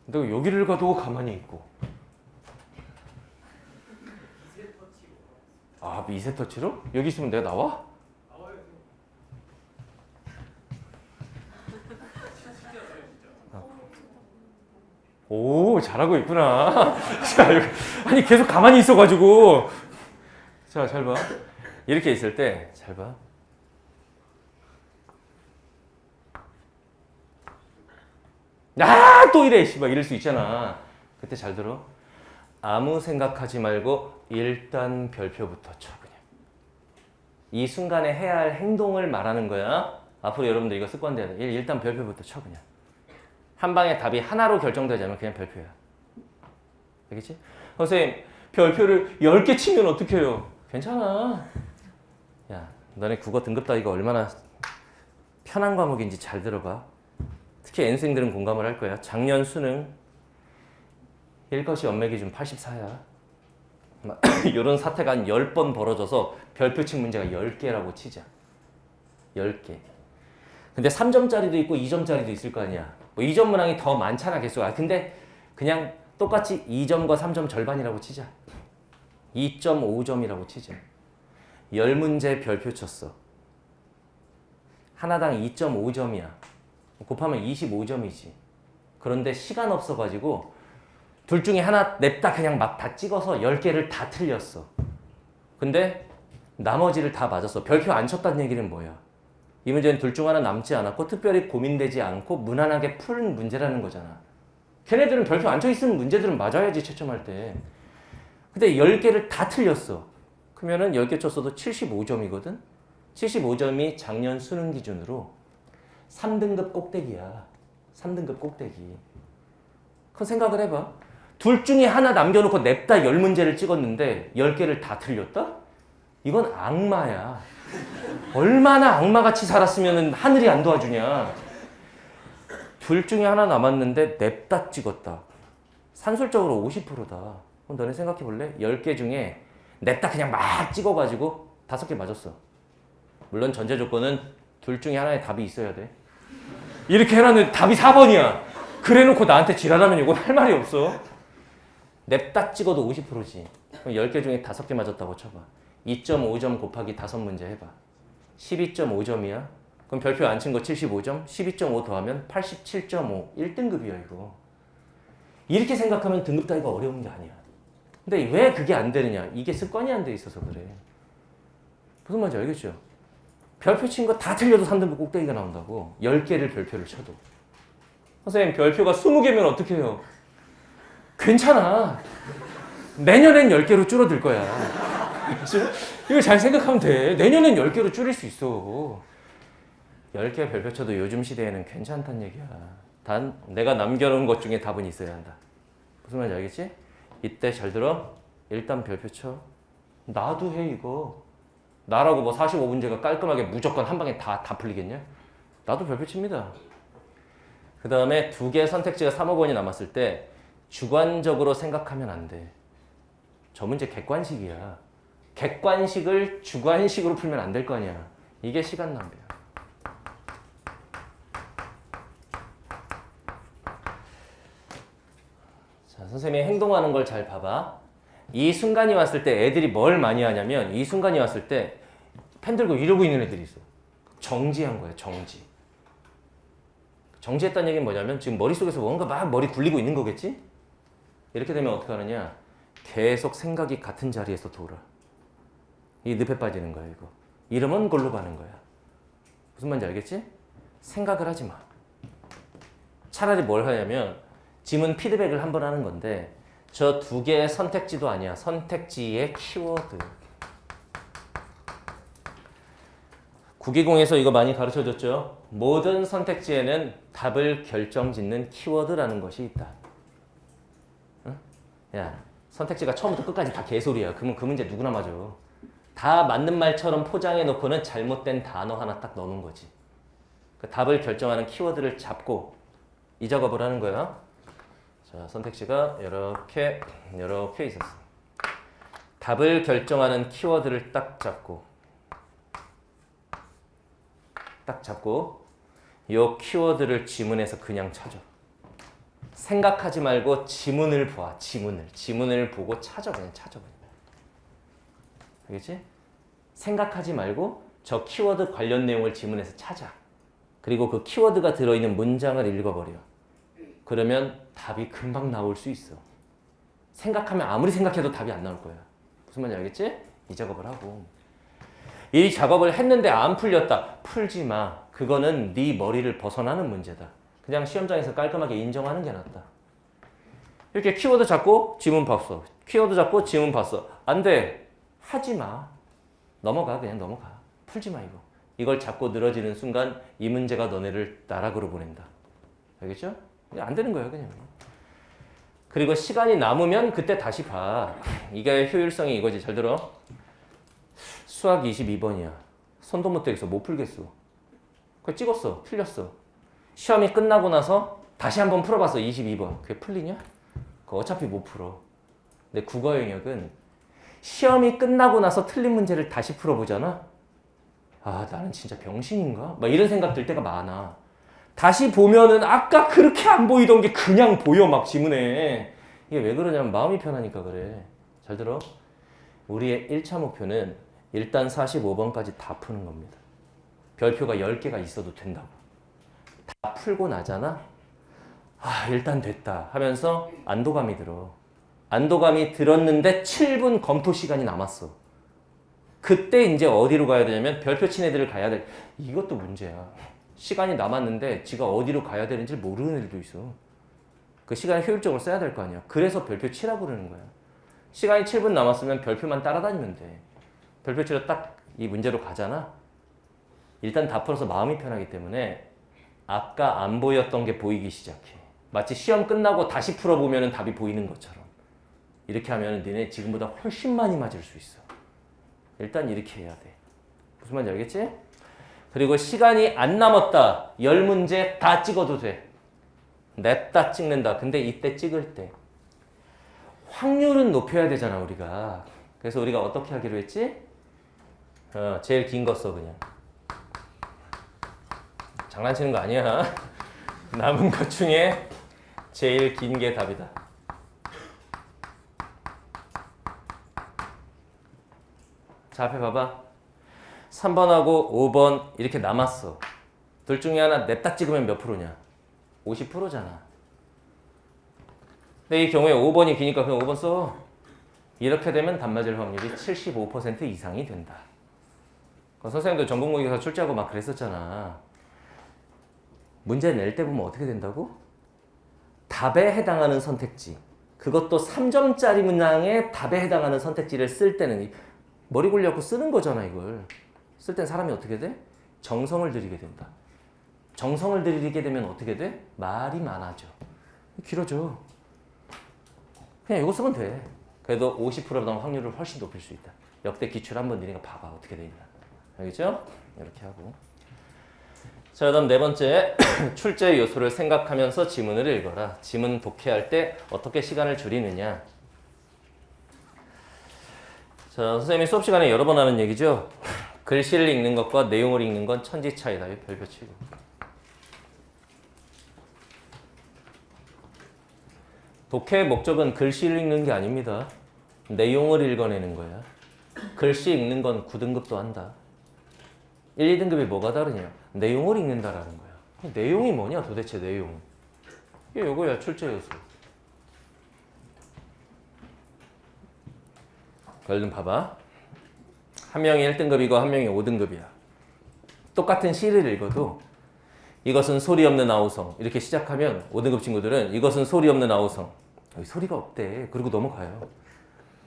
[SPEAKER 1] 근데 여기를 가도 가만히 있고. 아, 미세 터치로? 여기 있으면 내가 나와? 오, 잘하고 있구나. 자, 여기, 아니, 계속 가만히 있어가지고. 자, 잘 봐. 이렇게 있을 때, 잘 봐. 아, 또 이래. 씨발, 이럴 수 있잖아. 그때 잘 들어. 아무 생각하지 말고 일단 별표부터 쳐, 그냥. 이 순간에 해야 할 행동을 말하는 거야. 앞으로 여러분들 이거 습관돼야 돼. 일단 별표부터 쳐, 그냥. 한 방에 답이 하나로 결정되자면 그냥 별표야. 알겠지? 선생님, 별표를 10개 치면 어떻게 해요? 괜찮아. 야, 너네 국어 등급 따위가 얼마나 편한 과목인지 잘 들어봐. 특히 N생들은 공감을 할 거야. 작년 수능 1거시 연매 기준 84야. 이런 사태가 한 10번 벌어져서 별표칭 문제가 10개라고 치자. 10개. 근데 3점짜리도 있고 2점짜리도 있을 거 아니야. 뭐 2점 문항이 더 많잖아, 개수가. 근데 그냥 똑같이 2점과 3점 절반이라고 치자. 2.5점이라고 치자. 10문제 별표 쳤어. 하나당 2.5점이야. 곱하면 25점이지. 그런데 시간 없어가지고 둘 중에 하나 냅다 그냥 막 다 찍어서 10개를 다 틀렸어. 근데 나머지를 다 맞았어. 별표 안 쳤다는 얘기는 뭐야? 이 문제는 둘 중 하나 남지 않았고 특별히 고민되지 않고 무난하게 푸른 문제라는 거잖아. 걔네들은 별표 안 쳐 있으면 문제들은 맞아야지, 채점할 때. 근데 10개를 다 틀렸어. 그러면은 10개 쳤어도 75점이거든? 75점이 작년 수능 기준으로 3등급 꼭대기야. 3등급 꼭대기. 그럼 생각을 해봐. 둘 중에 하나 남겨놓고 냅다 10문제를 찍었는데 10개를 다 틀렸다? 이건 악마야. 얼마나 악마같이 살았으면 하늘이 안 도와주냐. 둘 중에 하나 남았는데 냅다 찍었다. 산술적으로 50%다. 그럼 너네 생각해 볼래? 10개 중에 냅다 그냥 막 찍어가지고 5개 맞았어. 물론 전제 조건은 둘 중에 하나의 답이 있어야 돼. 이렇게 해놨는데 답이 4번이야. 그래놓고 나한테 지랄하면 이건 할 말이 없어. 냅다 찍어도 50%지. 그럼 10개 중에 5개 맞았다고 쳐봐. 2.5점 곱하기 5문제 해봐. 12.5점이야. 그럼 별표 안 친 거 75점. 12.5 더하면 87.5. 1등급이야 이거. 이렇게 생각하면 등급 따위가 어려운 게 아니야. 근데 왜 그게 안 되느냐? 이게 습관이 안 돼 있어서 그래. 무슨 말인지 알겠죠? 별표 친 거 다 틀려도 3등급 꼭대기가 나온다고. 10개를 별표를 쳐도. 선생님, 별표가 20개면 어떻게 해요? 괜찮아. 내년엔 10개로 줄어들 거야. 이거 잘 생각하면 돼. 내년엔 10개로 줄일 수 있어. 10개 별표 쳐도 요즘 시대에는 괜찮다는 얘기야. 단 내가 남겨놓은 것 중에 답은 있어야 한다. 무슨 말인지 알겠지? 이때 잘 들어. 일단 별표 쳐. 나도 해 이거. 나라고 뭐 45문제가 깔끔하게 무조건 한 방에 다 풀리겠냐? 나도 별표 칩니다. 그 다음에 2개 선택지가 3억 원이 남았을 때 주관적으로 생각하면 안 돼. 저 문제 객관식이야. 객관식을 주관식으로 풀면 안 될 거 아니야. 이게 시간 낭비야. 자, 선생님이 행동하는 걸 잘 봐봐. 이 순간이 왔을 때 애들이 뭘 많이 하냐면 이 순간이 왔을 때 펜 들고 이러고 있는 애들이 있어. 정지한 거야, 정지. 정지했다는 얘기는 뭐냐면 지금 머릿속에서 뭔가 막 머리 굴리고 있는 거겠지? 이렇게 되면 어떻게 하느냐? 계속 생각이 같은 자리에서 돌아. 이 늪에 빠지는 거야, 이거. 이러면 골로 가는 거야. 무슨 말인지 알겠지? 생각을 하지 마. 차라리 뭘 하냐면 지문 피드백을 한번 하는 건데 저 두 개의 선택지도 아니야. 선택지의 키워드. 국기공에서 이거 많이 가르쳐줬죠. 모든 선택지에는 답을 결정짓는 키워드라는 것이 있다. 응? 야, 선택지가 처음부터 끝까지 다 개소리야. 그러면 그 문제 누구나 맞아. 다 맞는 말처럼 포장해 놓고는 잘못된 단어 하나 딱 넣는 거지. 그 답을 결정하는 키워드를 잡고 이 작업을 하는 거야. 자, 선택지가 이렇게 있었어. 답을 결정하는 키워드를 딱 잡고 이 키워드를 지문에서 그냥 찾아. 생각하지 말고 지문을 봐. 지문을 보고 찾아. 그냥. 알겠지? 생각하지 말고 저 키워드 관련 내용을 지문에서 찾아. 그리고 그 키워드가 들어있는 문장을 읽어버려. 그러면 답이 금방 나올 수 있어. 생각하면 아무리 생각해도 답이 안 나올 거야. 무슨 말인지 알겠지? 이 작업을 하고. 이 작업을 했는데 안 풀렸다. 풀지 마. 그거는 네 머리를 벗어나는 문제다. 그냥 시험장에서 깔끔하게 인정하는 게 낫다. 이렇게 키워드 잡고 지문 봤어. 키워드 잡고 지문 봤어. 안 돼. 하지 마. 그냥 넘어가. 풀지 마 이거. 이걸 잡고 늘어지는 순간 이 문제가 너네를 나락으로 보낸다. 알겠죠? 안 되는 거야 그냥. 그리고 시간이 남으면 그때 다시 봐. 이게 효율성이 이거지. 잘 들어. 수학 22번이야. 손도 못 대겠어. 못 풀겠어. 그거 찍었어. 틀렸어. 시험이 끝나고 나서 다시 한번 풀어봤어. 22번. 그게 풀리냐? 그거 어차피 못 풀어. 근데 국어 영역은 시험이 끝나고 나서 틀린 문제를 다시 풀어보잖아. 아, 나는 진짜 병신인가? 막 이런 생각 들 때가 많아. 다시 보면은 아까 그렇게 안 보이던 게 그냥 보여. 막 지문에. 이게 왜 그러냐면 마음이 편하니까 그래. 잘 들어. 우리의 1차 목표는 일단 45번까지 다 푸는 겁니다. 별표가 10개가 있어도 된다고. 다 풀고 나잖아. 아, 일단 됐다 하면서 안도감이 들어. 안도감이 들었는데 7분 검토 시간이 남았어. 그때 이제 어디로 가야 되냐면 별표 친 애들을 가야 돼. 이것도 문제야. 시간이 남았는데 지가 어디로 가야 되는지 모르는 애들도 있어. 그 시간을 효율적으로 써야 될 거 아니야. 그래서 별표 치라고 그러는 거야. 시간이 7분 남았으면 별표만 따라다니면 돼. 별표 치러 딱 이 문제로 가잖아. 일단 다 풀어서 마음이 편하기 때문에 아까 안 보였던 게 보이기 시작해. 마치 시험 끝나고 다시 풀어보면 답이 보이는 것처럼. 이렇게 하면 너네 지금보다 훨씬 많이 맞을 수 있어. 일단 이렇게 해야 돼. 무슨 말인지 알겠지? 그리고 시간이 안 남았다. 10문제 다 찍어도 돼. 냅다 찍는다. 근데 이때 찍을 때 확률은 높여야 되잖아 우리가. 그래서 우리가 어떻게 하기로 했지? 제일 긴 거 써 그냥. 장난치는 거 아니야. 남은 것 중에 제일 긴 게 답이다. 자, 앞에 봐봐. 3번하고 5번 이렇게 남았어. 둘 중에 하나 냅다 찍으면 몇 프로냐? 50%잖아. 근데 이 경우에 5번이 기니까 그냥 5번 써. 이렇게 되면 답 맞을 확률이 75% 이상이 된다. 선생님도 전국모의고사 출제하고 막 그랬었잖아. 문제 낼 때 보면 어떻게 된다고? 답에 해당하는 선택지. 그것도 3점짜리 문항에 답에 해당하는 선택지를 쓸 때는 머리 굴려갖고 쓰는 거잖아 이걸. 쓸 땐 사람이 어떻게 돼? 정성을 들이게 된다. 정성을 들이게 되면 어떻게 돼? 말이 많아져. 길어져. 그냥 이거 쓰면 돼. 그래도 50%보다 확률을 훨씬 높일 수 있다. 역대 기출 한번 니네가 봐봐 어떻게 돼 있나. 알겠죠? 이렇게 하고. 자, 그다음 네 번째 출제 요소를 생각하면서 지문을 읽어라. 지문 독해할 때 어떻게 시간을 줄이느냐. 자, 선생님이 수업 시간에 여러 번 하는 얘기죠. 글씨를 읽는 것과 내용을 읽는 건 천지 차이다. 별표 치고. 독해의 목적은 글씨를 읽는 게 아닙니다. 내용을 읽어내는 거야. 글씨 읽는 건 9등급도 한다. 1, 2등급이 뭐가 다르냐? 내용을 읽는다라는 거야. 내용이 뭐냐 도대체 내용. 이게 요거야 출제 요소. 얼른 봐봐. 한 명이 1등급이고 한 명이 5등급이야. 똑같은 시를 읽어도 이것은 소리 없는 아우성 이렇게 시작하면 5등급 친구들은 이것은 소리 없는 아우성 여기 소리가 없대. 그리고 넘어가요.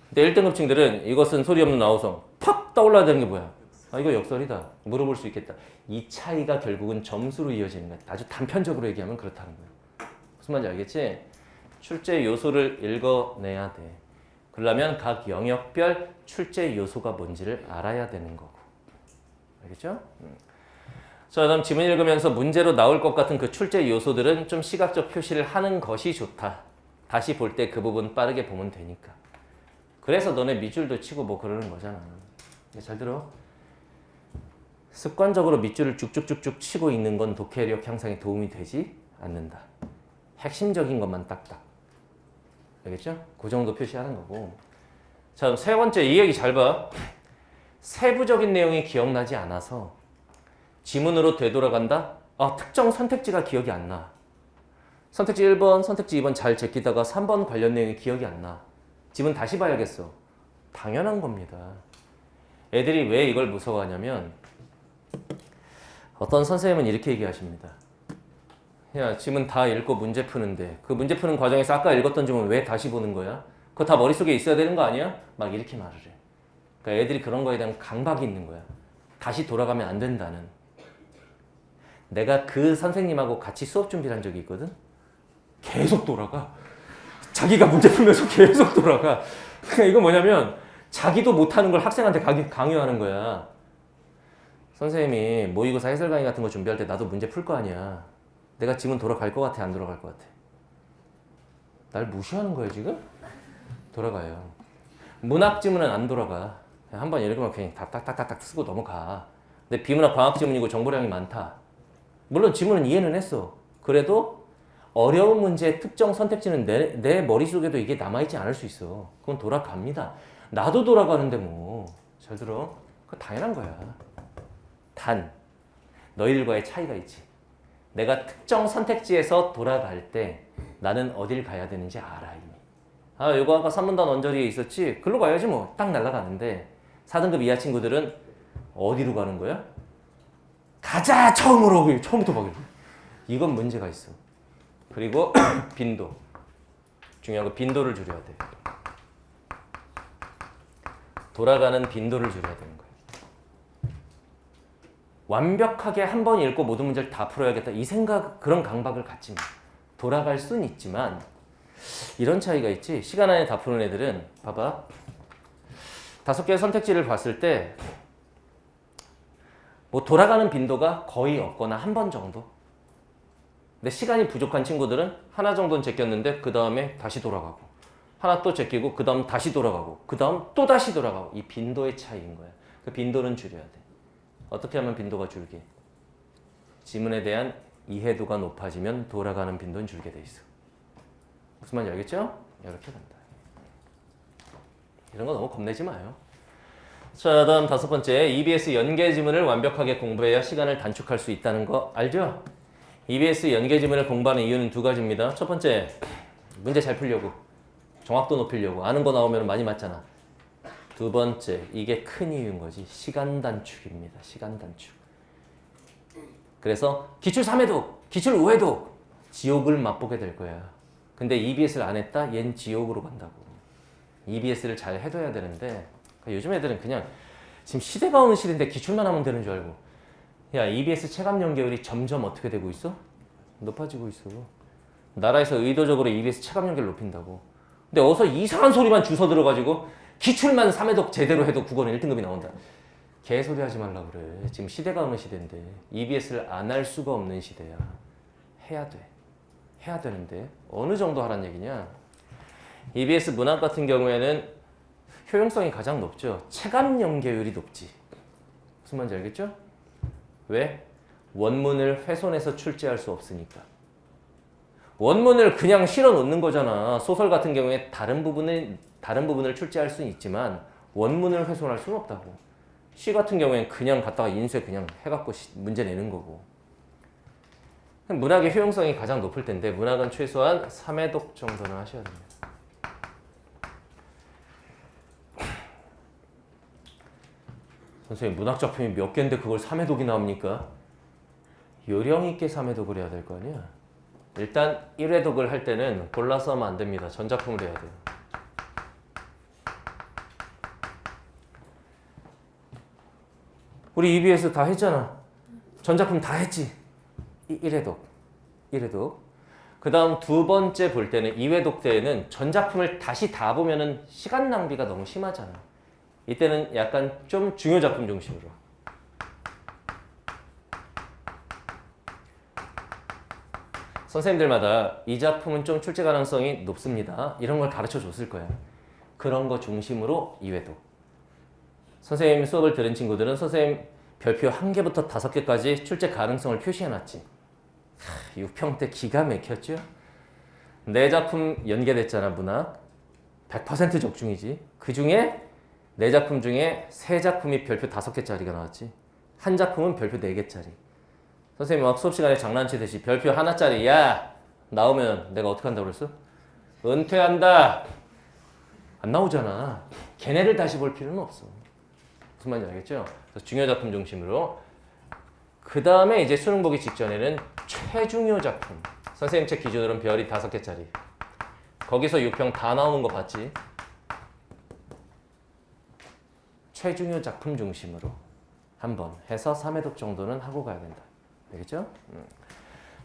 [SPEAKER 1] 근데 1등급 친구들은 이것은 소리 없는 아우성 팍 떠올라야 되는 게 뭐야? 아 이거 역설이다. 물어볼 수 있겠다. 이 차이가 결국은 점수로 이어지는 거야. 아주 단편적으로 얘기하면 그렇다는 거야. 무슨 말인지 알겠지? 출제 요소를 읽어내야 돼. 그러려면 각 영역별 출제 요소가 뭔지를 알아야 되는 거고. 알겠죠? 자, 다음 지문 읽으면서 문제로 나올 것 같은 그 출제 요소들은 좀 시각적 표시를 하는 것이 좋다. 다시 볼 때 그 부분 빠르게 보면 되니까. 그래서 너네 밑줄도 치고 뭐 그러는 거잖아. 잘 들어. 습관적으로 밑줄을 쭉쭉쭉쭉 치고 있는 건 독해력 향상에 도움이 되지 않는다. 핵심적인 것만 딱딱. 알겠죠? 그 정도 표시하는 거고. 자, 세 번째 이 얘기 잘 봐. 세부적인 내용이 기억나지 않아서 지문으로 되돌아간다? 아, 특정 선택지가 기억이 안 나. 선택지 1번, 선택지 2번 잘 제끼다가 3번 관련 내용이 기억이 안 나. 지문 다시 봐야겠어. 당연한 겁니다. 애들이 왜 이걸 무서워하냐면 어떤 선생님은 이렇게 얘기하십니다. 야, 지문 다 읽고 문제 푸는데 그 문제 푸는 과정에서 아까 읽었던 지문 왜 다시 보는 거야? 그거 다 머릿속에 있어야 되는 거 아니야? 막 이렇게 말을 해. 그러니까 애들이 그런 거에 대한 강박이 있는 거야. 다시 돌아가면 안 된다는. 내가 그 선생님하고 같이 수업 준비를 한 적이 있거든? 계속 돌아가. 자기가 문제 풀면서 계속 돌아가. 그러니까 이거 뭐냐면 자기도 못하는 걸 학생한테 강요하는 거야. 선생님이 모의고사 해설 강의 같은 거 준비할 때 나도 문제 풀 거 아니야. 내가 지문 돌아갈 것 같아? 안 돌아갈 것 같아? 날 무시하는 거야 지금? 돌아가요. 문학 지문은 안 돌아가. 한번 읽으면 그냥 딱딱딱딱 쓰고 넘어가. 근데 비문학 광학 지문이고 정보량이 많다. 물론 지문은 이해는 했어. 그래도 어려운 문제의 특정 선택지는 내 머릿속에도 이게 남아있지 않을 수 있어. 그건 돌아갑니다. 나도 돌아가는데 뭐. 잘 들어. 그거 당연한 거야. 단, 너희들과의 차이가 있지. 내가 특정 선택지에서 돌아갈 때 나는 어딜 가야 되는지 알아 이미. 아, 이거 아까 3문단 언저리에 있었지? 글로 가야지 뭐. 딱 날아가는데 4등급 이하 친구들은 어디로 가는 거야? 가자! 처음으로! 처음부터 가기로. 이건 문제가 있어. 그리고 빈도. 중요한 거 빈도를 줄여야 돼. 돌아가는 빈도를 줄여야 되는 거야. 완벽하게 한 번 읽고 모든 문제를 다 풀어야겠다. 이 생각, 그런 강박을 갖지 마. 돌아갈 수는 있지만 이런 차이가 있지. 시간 안에 다 푸는 애들은 봐봐. 5개의 선택지를 봤을 때 뭐 돌아가는 빈도가 거의 없거나 한 번 정도. 근데 시간이 부족한 친구들은 하나 정도는 제꼈는데 그 다음에 다시 돌아가고 하나 또 제끼고 그 다음 다시 돌아가고 그 다음 또 다시 돌아가고. 이 빈도의 차이인 거야. 그 빈도는 줄여야 돼. 어떻게 하면 빈도가 줄게? 지문에 대한 이해도가 높아지면 돌아가는 빈도는 줄게 돼 있어. 무슨 말인지 알겠죠? 이렇게 간다. 이런 거 너무 겁내지 마요. 자, 다음 5번째. EBS 연계 지문을 완벽하게 공부해야 시간을 단축할 수 있다는 거 알죠? EBS 연계 지문을 공부하는 이유는 2가지입니다. 첫 번째, 문제 잘 풀려고. 정확도 높이려고. 아는 거 나오면 많이 맞잖아. 2번째, 이게 큰 이유인 거지. 시간 단축입니다. 시간 단축. 그래서 기출 3회독, 기출 5회독 지옥을 맛보게 될 거야. 근데 EBS를 안 했다? 얜 지옥으로 간다고. EBS를 잘 해둬야 되는데 요즘 애들은 그냥 지금 시대가 어느 시대인데 기출만 하면 되는 줄 알고. 야, EBS 체감 연계율이 점점 어떻게 되고 있어? 높아지고 있어. 나라에서 의도적으로 EBS 체감 연계를 높인다고. 근데 어서 이상한 소리만 주워 들어가지고 기출만 3회독 제대로 해도 국어는 1등급이 나온다. 개소리 하지 말라 그래. 지금 시대가 어느 시대인데 EBS를 안 할 수가 없는 시대야. 해야 돼. 해야 되는데 어느 정도 하란 얘기냐? EBS 문학 같은 경우에는 효용성이 가장 높죠. 체감 연계율이 높지. 무슨 말인지 알겠죠? 왜? 원문을 훼손해서 출제할 수 없으니까. 원문을 그냥 실어 놓는 거잖아. 소설 같은 경우에 다른 부분을 출제할 수는 있지만 원문을 훼손할 수는 없다고. 시 같은 경우에는 그냥 갖다가 인쇄 그냥 해갖고 문제 내는 거고. 문학의 효용성이 가장 높을 텐데 문학은 최소한 3회독 정도는 하셔야 됩니다. 선생님 문학 작품이 몇 개인데 그걸 3회독이 나옵니까? 요령 있게 3회독을 해야 될 거 아니야. 일단 1회독을 할 때는 골라서 하면 안 됩니다. 전작품을 해야 돼요. 우리 EBS 다 했잖아. 전작품 다 했지. 1회독. 그 다음 두 번째 볼 때는 2회독 때에는 전작품을 다시 다 보면은 시간 낭비가 너무 심하잖아. 이때는 약간 좀 중요 작품 중심으로. 선생님들마다 이 작품은 좀 출제 가능성이 높습니다. 이런 걸 가르쳐 줬을 거야. 그런 거 중심으로 2회독. 선생님 수업을 들은 친구들은 선생님 별표 1개부터 5개까지 출제 가능성을 표시해놨지. 6평 때 기가 막혔죠? 내 작품 연계됐잖아, 문학. 100% 적중이지. 그 중에 내 작품 중에 3작품이 별표 5개짜리가 나왔지. 한 작품은 별표 4개짜리. 선생님 막 수업 시간에 장난치듯이 별표 하나짜리 야 나오면 내가 어떻게 한다고 그랬어? 은퇴한다. 안 나오잖아. 걔네를 다시 볼 필요는 없어. 무슨 말인지 알겠죠? 그래서 중요 작품 중심으로. 그 다음에 이제 수능 보기 직전에는 최중요 작품. 선생님 책 기준으로는 별이 5개짜리. 거기서 6평 다 나오는 거 봤지? 최중요 작품 중심으로 한번 해서 3회독 정도는 하고 가야 된다. 알겠죠?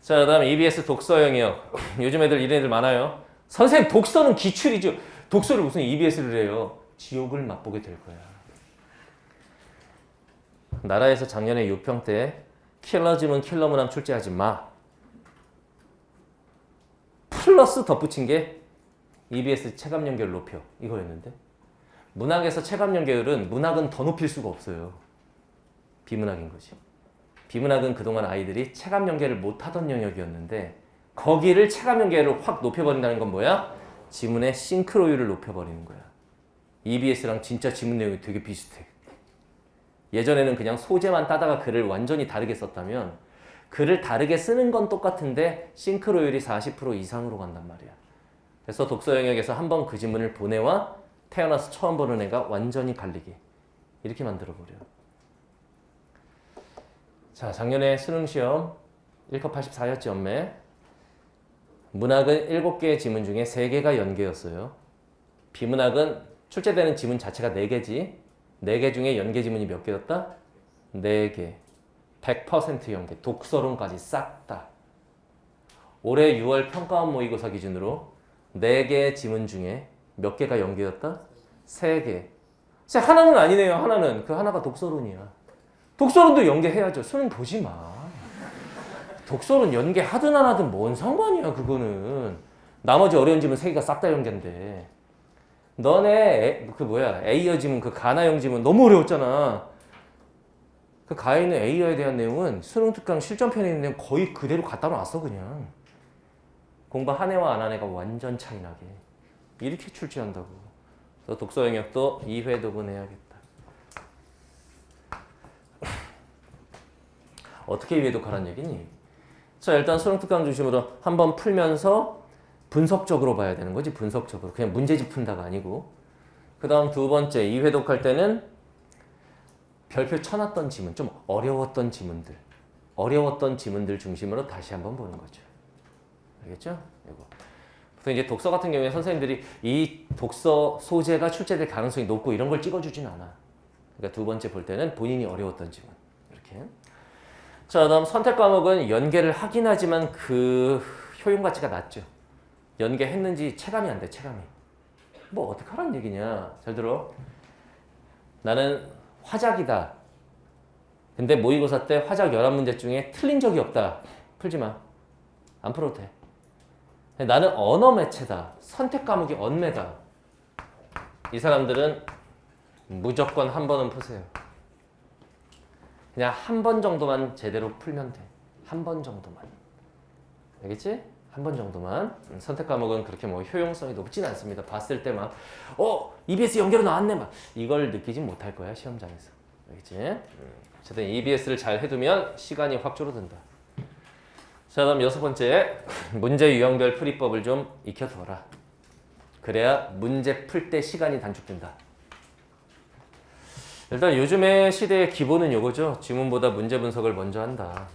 [SPEAKER 1] 자, 그 다음에 EBS 독서 영역. 요즘 애들 이런 애들 많아요. 선생님 독서는 기출이죠. 독서를 무슨 EBS를 해요. 지옥을 맛보게 될 거야. 나라에서 작년에 6평 때 킬러지문 킬러문항 출제하지 마. 플러스 덧붙인 게 EBS 체감 연계를 높여. 이거였는데. 문학에서 체감 연계율은 문학은 더 높일 수가 없어요. 비문학인 거지. 비문학은 그동안 아이들이 체감 연계를 못하던 영역이었는데 거기를 체감 연계를 확 높여버린다는 건 뭐야? 지문의 싱크로율을 높여버리는 거야. EBS랑 진짜 지문 내용이 되게 비슷해. 예전에는 그냥 소재만 따다가 글을 완전히 다르게 썼다면 글을 다르게 쓰는 건 똑같은데 싱크로율이 40% 이상으로 간단 말이야. 그래서 독서 영역에서 한번 그 지문을 보내와 태어나서 처음 보는 애가 완전히 갈리게 이렇게 만들어버려. 자, 작년에 수능시험 1컷 84였지 엄매. 문학은 7개의 지문 중에 3개가 연계였어요. 비문학은 출제되는 지문 자체가 4개지. 4개 중에 연계 지문이 몇 개였다? 4개. 100% 연계. 독서론까지 싹 다. 올해 6월 평가원 모의고사 기준으로 4개의 지문 중에 몇 개가 연계였다? 3개. 진짜 하나는 아니네요. 하나는. 그 하나가 독서론이야. 독서론도 연계해야죠. 수능 보지 마. 독서론 연계하든 안 하든 뭔 상관이야 그거는. 나머지 어려운 지문 3개가 싹 다 연계인데. 너네 A어 지문 그 가나형 지문 너무 어려웠잖아. 그 가에 있는 A어에 대한 내용은 수능 특강 실전편에 있는 내용 거의 그대로 갖다 놨어 그냥. 공부 한 해와 안 한 해가 완전 차이 나게. 이렇게 출제한다고. 그래서 독서 영역도 2회독은 해야겠다. 어떻게 2회독하란 얘기니? 자, 일단 수능 특강 중심으로 한번 풀면서 분석적으로 봐야 되는 거지. 분석적으로. 그냥 문제집 푼다가 아니고. 그 다음 두 번째 2회독 할 때는 별표 쳐놨던 지문, 좀 어려웠던 지문들 중심으로 다시 한번 보는 거죠. 알겠죠? 이거. 보통 이제 독서 같은 경우에 선생님들이 이 독서 소재가 출제될 가능성이 높고 이런 걸 찍어주진 않아. 그러니까 두 번째 볼 때는 본인이 어려웠던 지문. 이렇게. 자, 다음 선택 과목은 연계를 하긴 하지만 그 효용 가치가 낮죠. 연계했는지 체감이 안 돼, 체감이. 뭐 어떡하란 얘기냐. 잘 들어. 나는 화작이다. 근데 모의고사 때 화작 11문제 중에 틀린 적이 없다. 풀지 마. 안 풀어도 돼. 나는 언어 매체다. 선택 과목이 언매다. 이 사람들은 무조건 한 번은 푸세요. 그냥 한 번 정도만 제대로 풀면 돼. 한 번 정도만. 알겠지? 한 번 정도만. 선택 과목은 그렇게 뭐 효용성이 높진 않습니다. 봤을 때 막 EBS 연계로 나왔네 막 이걸 느끼진 못할 거야 시험장에서. 알겠지? 어쨌든 EBS를 잘 해두면 시간이 확 줄어든다. 자, 다음 6번째 문제 유형별 풀이법을 좀 익혀둬라. 그래야 문제 풀 때 시간이 단축된다. 일단 요즘의 시대의 기본은 요거죠. 지문보다 문제 분석을 먼저 한다.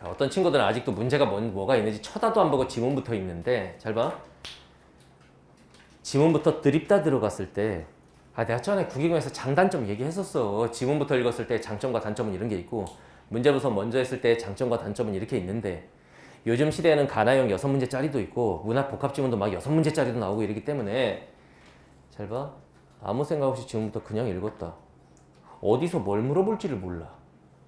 [SPEAKER 1] 어떤 친구들은 아직도 문제가 뭐가 있는지 쳐다도 안 보고 지문부터 읽는데 잘 봐. 지문부터 드립다 들어갔을 때 내가 전에 국기공에서 장단점 얘기했었어. 지문부터 읽었을 때 장점과 단점은 이런 게 있고 문제 분석 먼저 했을 때 장점과 단점은 이렇게 있는데 요즘 시대에는 가나형 6문제짜리도 있고 문학 복합지문도 막 6문제짜리도 나오고 이러기 때문에 잘 봐. 아무 생각 없이 지문부터 그냥 읽었다. 어디서 뭘 물어볼지를 몰라.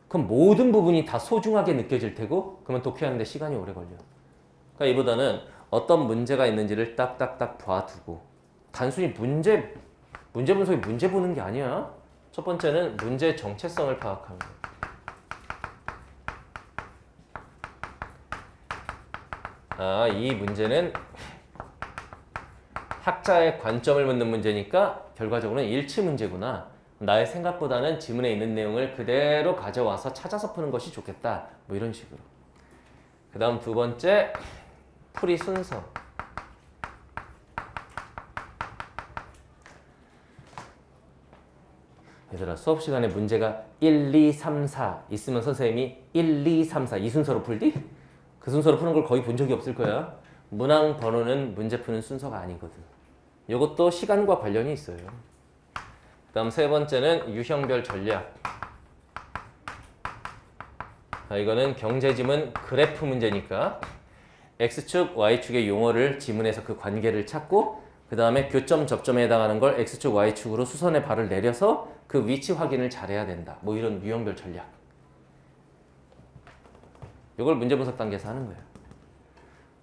[SPEAKER 1] 그럼 모든 부분이 다 소중하게 느껴질 테고 그러면 독해하는데 시간이 오래 걸려. 그러니까 이보다는 어떤 문제가 있는지를 딱딱딱 봐두고 단순히 문제 분석이 문제 보는 게 아니야. 첫 번째는 문제 정체성을 파악하는 거야. 이 문제는 학자의 관점을 묻는 문제니까 결과적으로는 일치 문제구나. 나의 생각보다는 지문에 있는 내용을 그대로 가져와서 찾아서 푸는 것이 좋겠다. 뭐 이런 식으로. 그 다음 두 번째, 풀이 순서. 얘들아, 수업 시간에 문제가 1, 2, 3, 4 있으면 선생님이 1, 2, 3, 4 이 순서로 풀디? 그 순서로 푸는 걸 거의 본 적이 없을 거야. 문항 번호는 문제 푸는 순서가 아니거든. 이것도 시간과 관련이 있어요. 그 다음 세 번째는 유형별 전략. 이거는 경제지문 그래프 문제니까 X축, Y축의 용어를 지문에서 그 관계를 찾고 그 다음에 교점, 접점에 해당하는 걸 X축, Y축으로 수선의 발을 내려서 그 위치 확인을 잘해야 된다. 뭐 이런 유형별 전략. 이걸 문제 분석 단계에서 하는 거예요.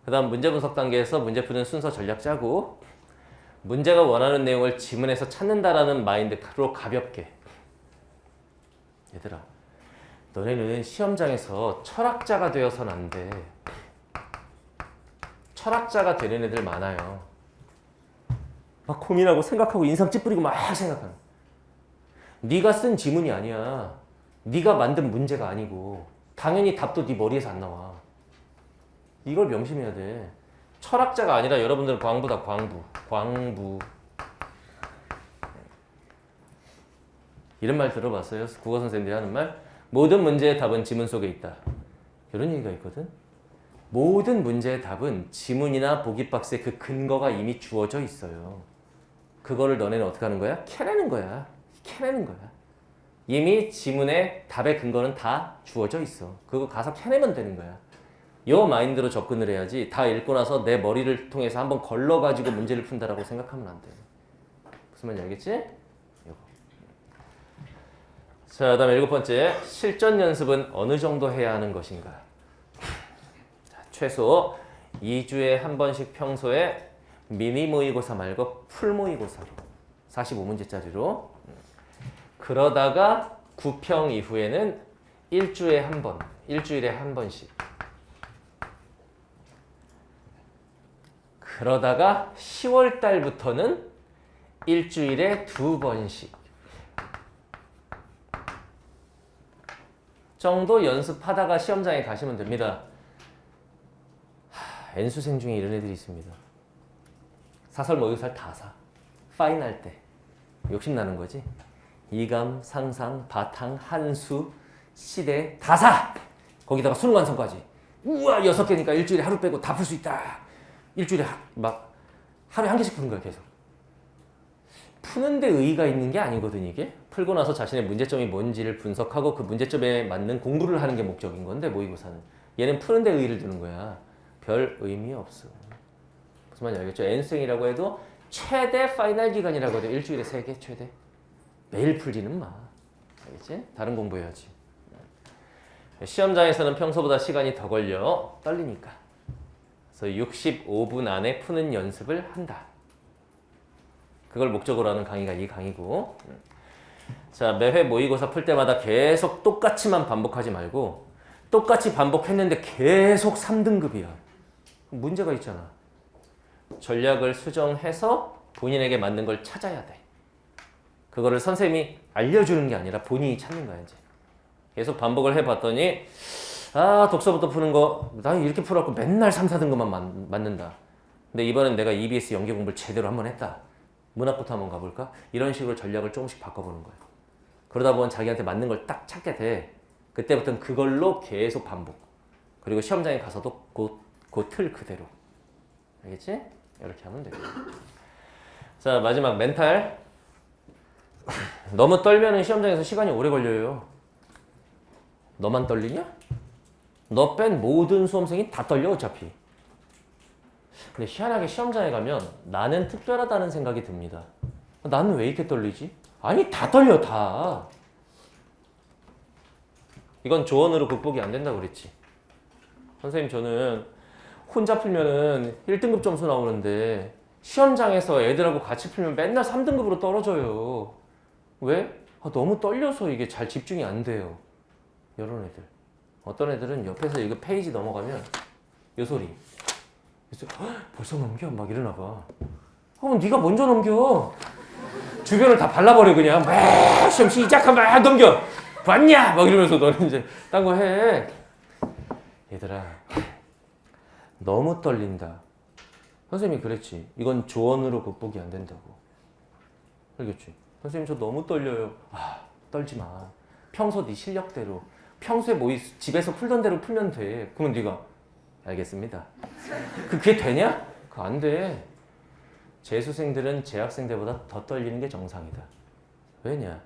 [SPEAKER 1] 그 다음 문제 분석 단계에서 문제 푸는 순서 전략 짜고 문제가 원하는 내용을 지문에서 찾는다라는 마인드로 가볍게. 얘들아, 너네는 시험장에서 철학자가 되어서는 안 돼. 철학자가 되는 애들 많아요. 막 고민하고 생각하고 인상 찌푸리고 막 생각하는. 네가 쓴 지문이 아니야. 네가 만든 문제가 아니고 당연히 답도 네 머리에서 안 나와. 이걸 명심해야 돼. 철학자가 아니라 여러분들은 광부다. 광부. 이런 말 들어봤어요? 국어 선생님들이 하는 말. 모든 문제의 답은 지문 속에 있다. 이런 얘기가 있거든. 모든 문제의 답은 지문이나 보기 박스에 그 근거가 이미 주어져 있어요. 그거를 너네는 어떻게 하는 거야? 캐내는 거야. 이미 지문에 답의 근거는 다 주어져 있어. 그거 가서 캐내면 되는 거야. 요 마인드로 접근을 해야지 다 읽고 나서 내 머리를 통해서 한번 걸러가지고 문제를 푼다라고 생각하면 안 돼. 무슨 말인지 알겠지? 요거. 자, 다음에 7번째. 실전 연습은 어느 정도 해야 하는 것인가? 자, 최소 2주에 한 번씩 평소에 미니 모의고사 말고 풀 모의고사로 45문제짜리로 그러다가 9평 이후에는 일주일에 한 번씩 그러다가 10월 달부터는 일주일에 2번씩 정도 연습하다가 시험장에 가시면 됩니다. N수생 중에 이런 애들이 있습니다. 사설 모의고사를 다 사. 파이널 때 욕심나는 거지. 이감, 상상, 바탕, 한수, 시대 다 사! 거기다가 수능 완성까지. 우와 6개니까 일주일에 하루 빼고 다 풀 수 있다. 일주일에 막 하루에 한 개씩 푸는 거야 계속. 푸는데 의의가 있는 게 아니거든 이게. 풀고 나서 자신의 문제점이 뭔지를 분석하고 그 문제점에 맞는 공부를 하는 게 목적인 건데 모의고사는. 얘는 푸는데 의의를 두는 거야. 별 의미 없어. 무슨 말인지 알겠죠? N수생이라고 해도 최대 파이널 기간이라고 해도 일주일에 3개 최대. 매일 풀지는 마. 알겠지? 다른 공부해야지. 시험장에서는 평소보다 시간이 더 걸려. 떨리니까. 그래서 65분 안에 푸는 연습을 한다. 그걸 목적으로 하는 강의가 이 강의고. 자, 매회 모의고사 풀 때마다 계속 똑같이만 반복하지 말고 똑같이 반복했는데 계속 3등급이야. 문제가 있잖아. 전략을 수정해서 본인에게 맞는 걸 찾아야 돼. 그거를 선생님이 알려주는 게 아니라 본인이 찾는 거야 이제. 계속 반복을 해봤더니 독서부터 푸는 거 나 이렇게 풀었고 맨날 3, 4등급만 맞는다. 근데 이번엔 내가 EBS 연계 공부를 제대로 한번 했다. 문학부터 한번 가볼까? 이런 식으로 전략을 조금씩 바꿔보는 거야. 그러다 보면 자기한테 맞는 걸 딱 찾게 돼. 그때부터는 그걸로 계속 반복. 그리고 시험장에 가서도 그 틀 그대로. 알겠지? 이렇게 하면 돼. 자, 마지막 멘탈. 너무 떨면은 시험장에서 시간이 오래 걸려요. 너만 떨리냐? 너 뺀 모든 수험생이 다 떨려 어차피. 근데 희한하게 시험장에 가면 나는 특별하다는 생각이 듭니다. 나는 왜 이렇게 떨리지? 아니 다 떨려 다. 이건 조언으로 극복이 안 된다고 그랬지. 선생님 저는 혼자 풀면은 1등급 점수 나오는데 시험장에서 애들하고 같이 풀면 맨날 3등급으로 떨어져요. 왜? 너무 떨려서 이게 잘 집중이 안 돼요. 이런 애들. 어떤 애들은 옆에서 이거 페이지 넘어가면 요 소리. 그래서 벌써 넘겨? 막 이러나 봐. 그럼 네가 먼저 넘겨. 주변을 다 발라버려 그냥. 막 시험 시작하면 막 넘겨. 봤냐? 막 이러면서 너는 이제 딴 거 해. 얘들아 너무 떨린다. 선생님이 그랬지. 이건 조언으로 극복이 안 된다고. 알겠지? 선생님 저 너무 떨려요. 떨지 마. 평소 네 실력대로. 평소에 뭐 집에서 풀던 대로 풀면 돼. 그러면 네가 알겠습니다. 그게 되냐? 그거 안 돼. 재수생들은 재학생들보다 더 떨리는 게 정상이다. 왜냐?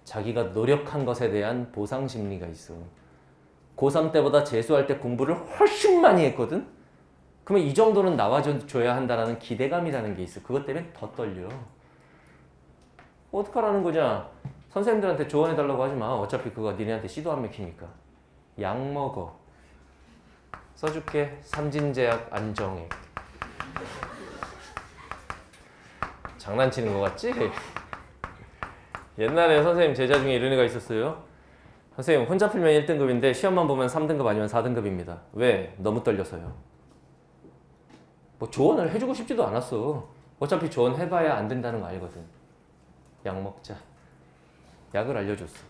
[SPEAKER 1] 자기가 노력한 것에 대한 보상 심리가 있어. 고3 때보다 재수할 때 공부를 훨씬 많이 했거든? 그러면 이 정도는 나와줘야 한다는 기대감이라는 게 있어. 그것 때문에 더 떨려. 어떡하라는 거냐? 선생님들한테 조언해달라고 하지 마. 어차피 그거 니네한테 씨도 안 맥히니까. 약 먹어. 써줄게. 삼진제약 안정액. 장난치는 거 같지? 옛날에 선생님 제자 중에 이런 애가 있었어요. 선생님 혼자 풀면 1등급인데 시험만 보면 3등급 아니면 4등급입니다. 왜? 너무 떨려서요. 뭐 조언을 해주고 싶지도 않았어. 어차피 조언해봐야 안 된다는 거 알거든. 약 먹자. 약을 알려줬어.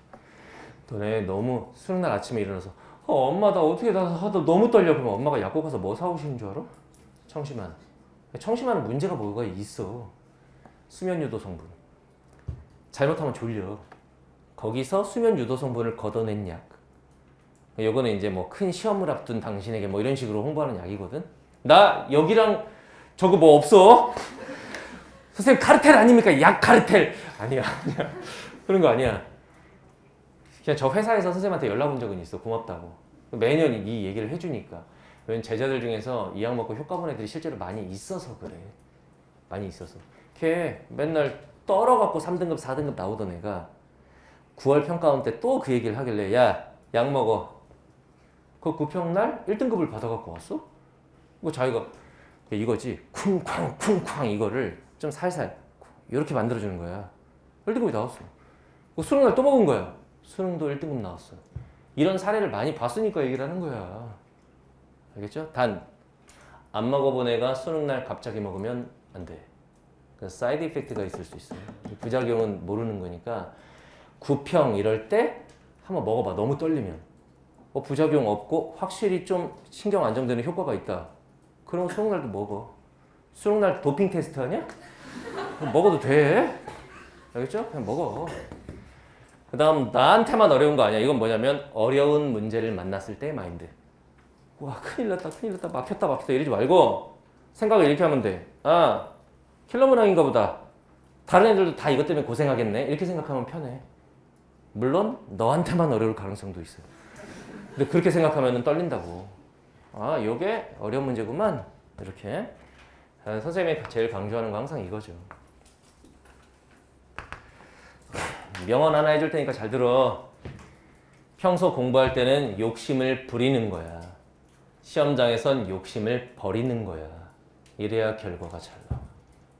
[SPEAKER 1] 너네 너무 수능날 아침에 일어나서 엄마 나 어떻게 나 너무 떨려. 그러면 엄마가 약국 가서 뭐 사오시는 줄 알아? 청심환. 청심환은 문제가 뭐가 있어. 수면 유도 성분. 잘못하면 졸려. 거기서 수면 유도 성분을 걷어낸 약. 요거는 이제 뭐 큰 시험을 앞둔 당신에게 뭐 이런 식으로 홍보하는 약이거든. 나 여기랑 저거 뭐 없어? 선생님 카르텔 아닙니까? 약 카르텔. 아니야. 그런 거 아니야. 그냥 저 회사에서 선생님한테 연락 온 적은 있어. 고맙다고. 매년 이 얘기를 해주니까. 왜냐면 제자들 중에서 이 약 먹고 효과 본 애들이 실제로 많이 있어서 그래. 많이 있어서. 걔 맨날 떨어갖고 3등급, 4등급 나오던 애가 9월 평가원 때 또 그 얘기를 하길래 야, 약 먹어. 그 9평날 1등급을 받아갖고 왔어? 뭐 자기가 이거지. 쿵쾅 쿵쾅 이거를 좀 살살 이렇게 만들어주는 거야. 1등급이 나왔어. 수능날 또 먹은 거야. 수능도 1등급 나왔어. 이런 사례를 많이 봤으니까 얘기를 하는 거야. 알겠죠? 단 안 먹어본 애가 수능날 갑자기 먹으면 안 돼. 사이드 이펙트가 있을 수 있어요. 부작용은 모르는 거니까 9평 이럴 때 한번 먹어봐. 너무 떨리면. 부작용 없고 확실히 좀 신경 안정되는 효과가 있다. 그럼 수능날도 먹어. 수능날 도핑 테스트 하냐? 먹어도 돼. 알겠죠? 그냥 먹어. 그 다음 나한테만 어려운 거 아니야. 이건 뭐냐면 어려운 문제를 만났을 때의 마인드. 와 큰일 났다 막혔다 이러지 말고 생각을 이렇게 하면 돼. 킬러 문항인가 보다. 다른 애들도 다 이것 때문에 고생하겠네. 이렇게 생각하면 편해. 물론 너한테만 어려울 가능성도 있어. 근데 그렇게 생각하면 떨린다고. 요게 어려운 문제구만. 이렇게. 선생님이 제일 강조하는 거 항상 이거죠. 명언 하나 해줄 테니까 잘 들어. 평소 공부할 때는 욕심을 부리는 거야. 시험장에선 욕심을 버리는 거야. 이래야 결과가 잘 나와.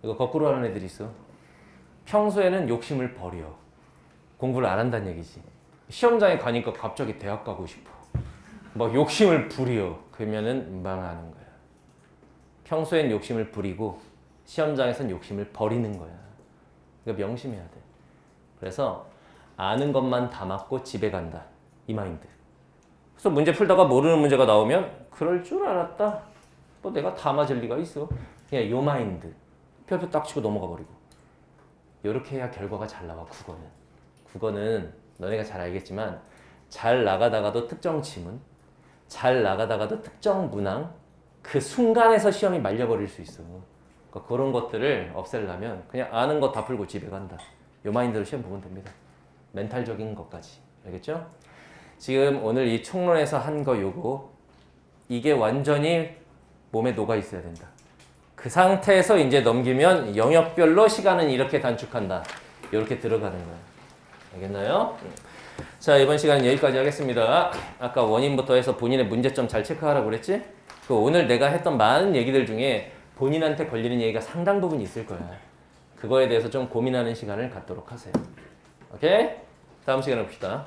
[SPEAKER 1] 이거 거꾸로 하는 애들이 있어. 평소에는 욕심을 버려. 공부를 안 한다는 얘기지. 시험장에 가니까 갑자기 대학 가고 싶어. 막 욕심을 부려. 그러면은 망하는 거야. 평소엔 욕심을 부리고 시험장에선 욕심을 버리는 거야. 이거 명심해야 돼. 그래서 아는 것만 다 맞고 집에 간다. 이 마인드. 그래서 문제 풀다가 모르는 문제가 나오면 그럴 줄 알았다. 뭐 내가 다 맞을 리가 있어. 그냥 요 마인드. 펴펴 딱 치고 넘어가 버리고. 이렇게 해야 결과가 잘 나와. 국어는 너네가 잘 알겠지만 잘 나가다가도 특정 지문, 잘 나가다가도 특정 문항, 그 순간에서 시험이 말려버릴 수 있어. 그러니까 그런 것들을 없애려면 그냥 아는 거 다 풀고 집에 간다. 요 마인드로 시험 보면 됩니다. 멘탈적인 것까지. 알겠죠? 지금 오늘 이 총론에서 한 거 요거 이게 완전히 몸에 녹아 있어야 된다. 그 상태에서 이제 넘기면 영역별로 시간은 이렇게 단축한다. 이렇게 들어가는 거야. 알겠나요? 자, 이번 시간은 여기까지 하겠습니다. 아까 원인부터 해서 본인의 문제점 잘 체크하라고 그랬지? 그 오늘 내가 했던 많은 얘기들 중에 본인한테 걸리는 얘기가 상당 부분 있을 거야. 그거에 대해서 좀 고민하는 시간을 갖도록 하세요. 오케이? 다음 시간에 봅시다.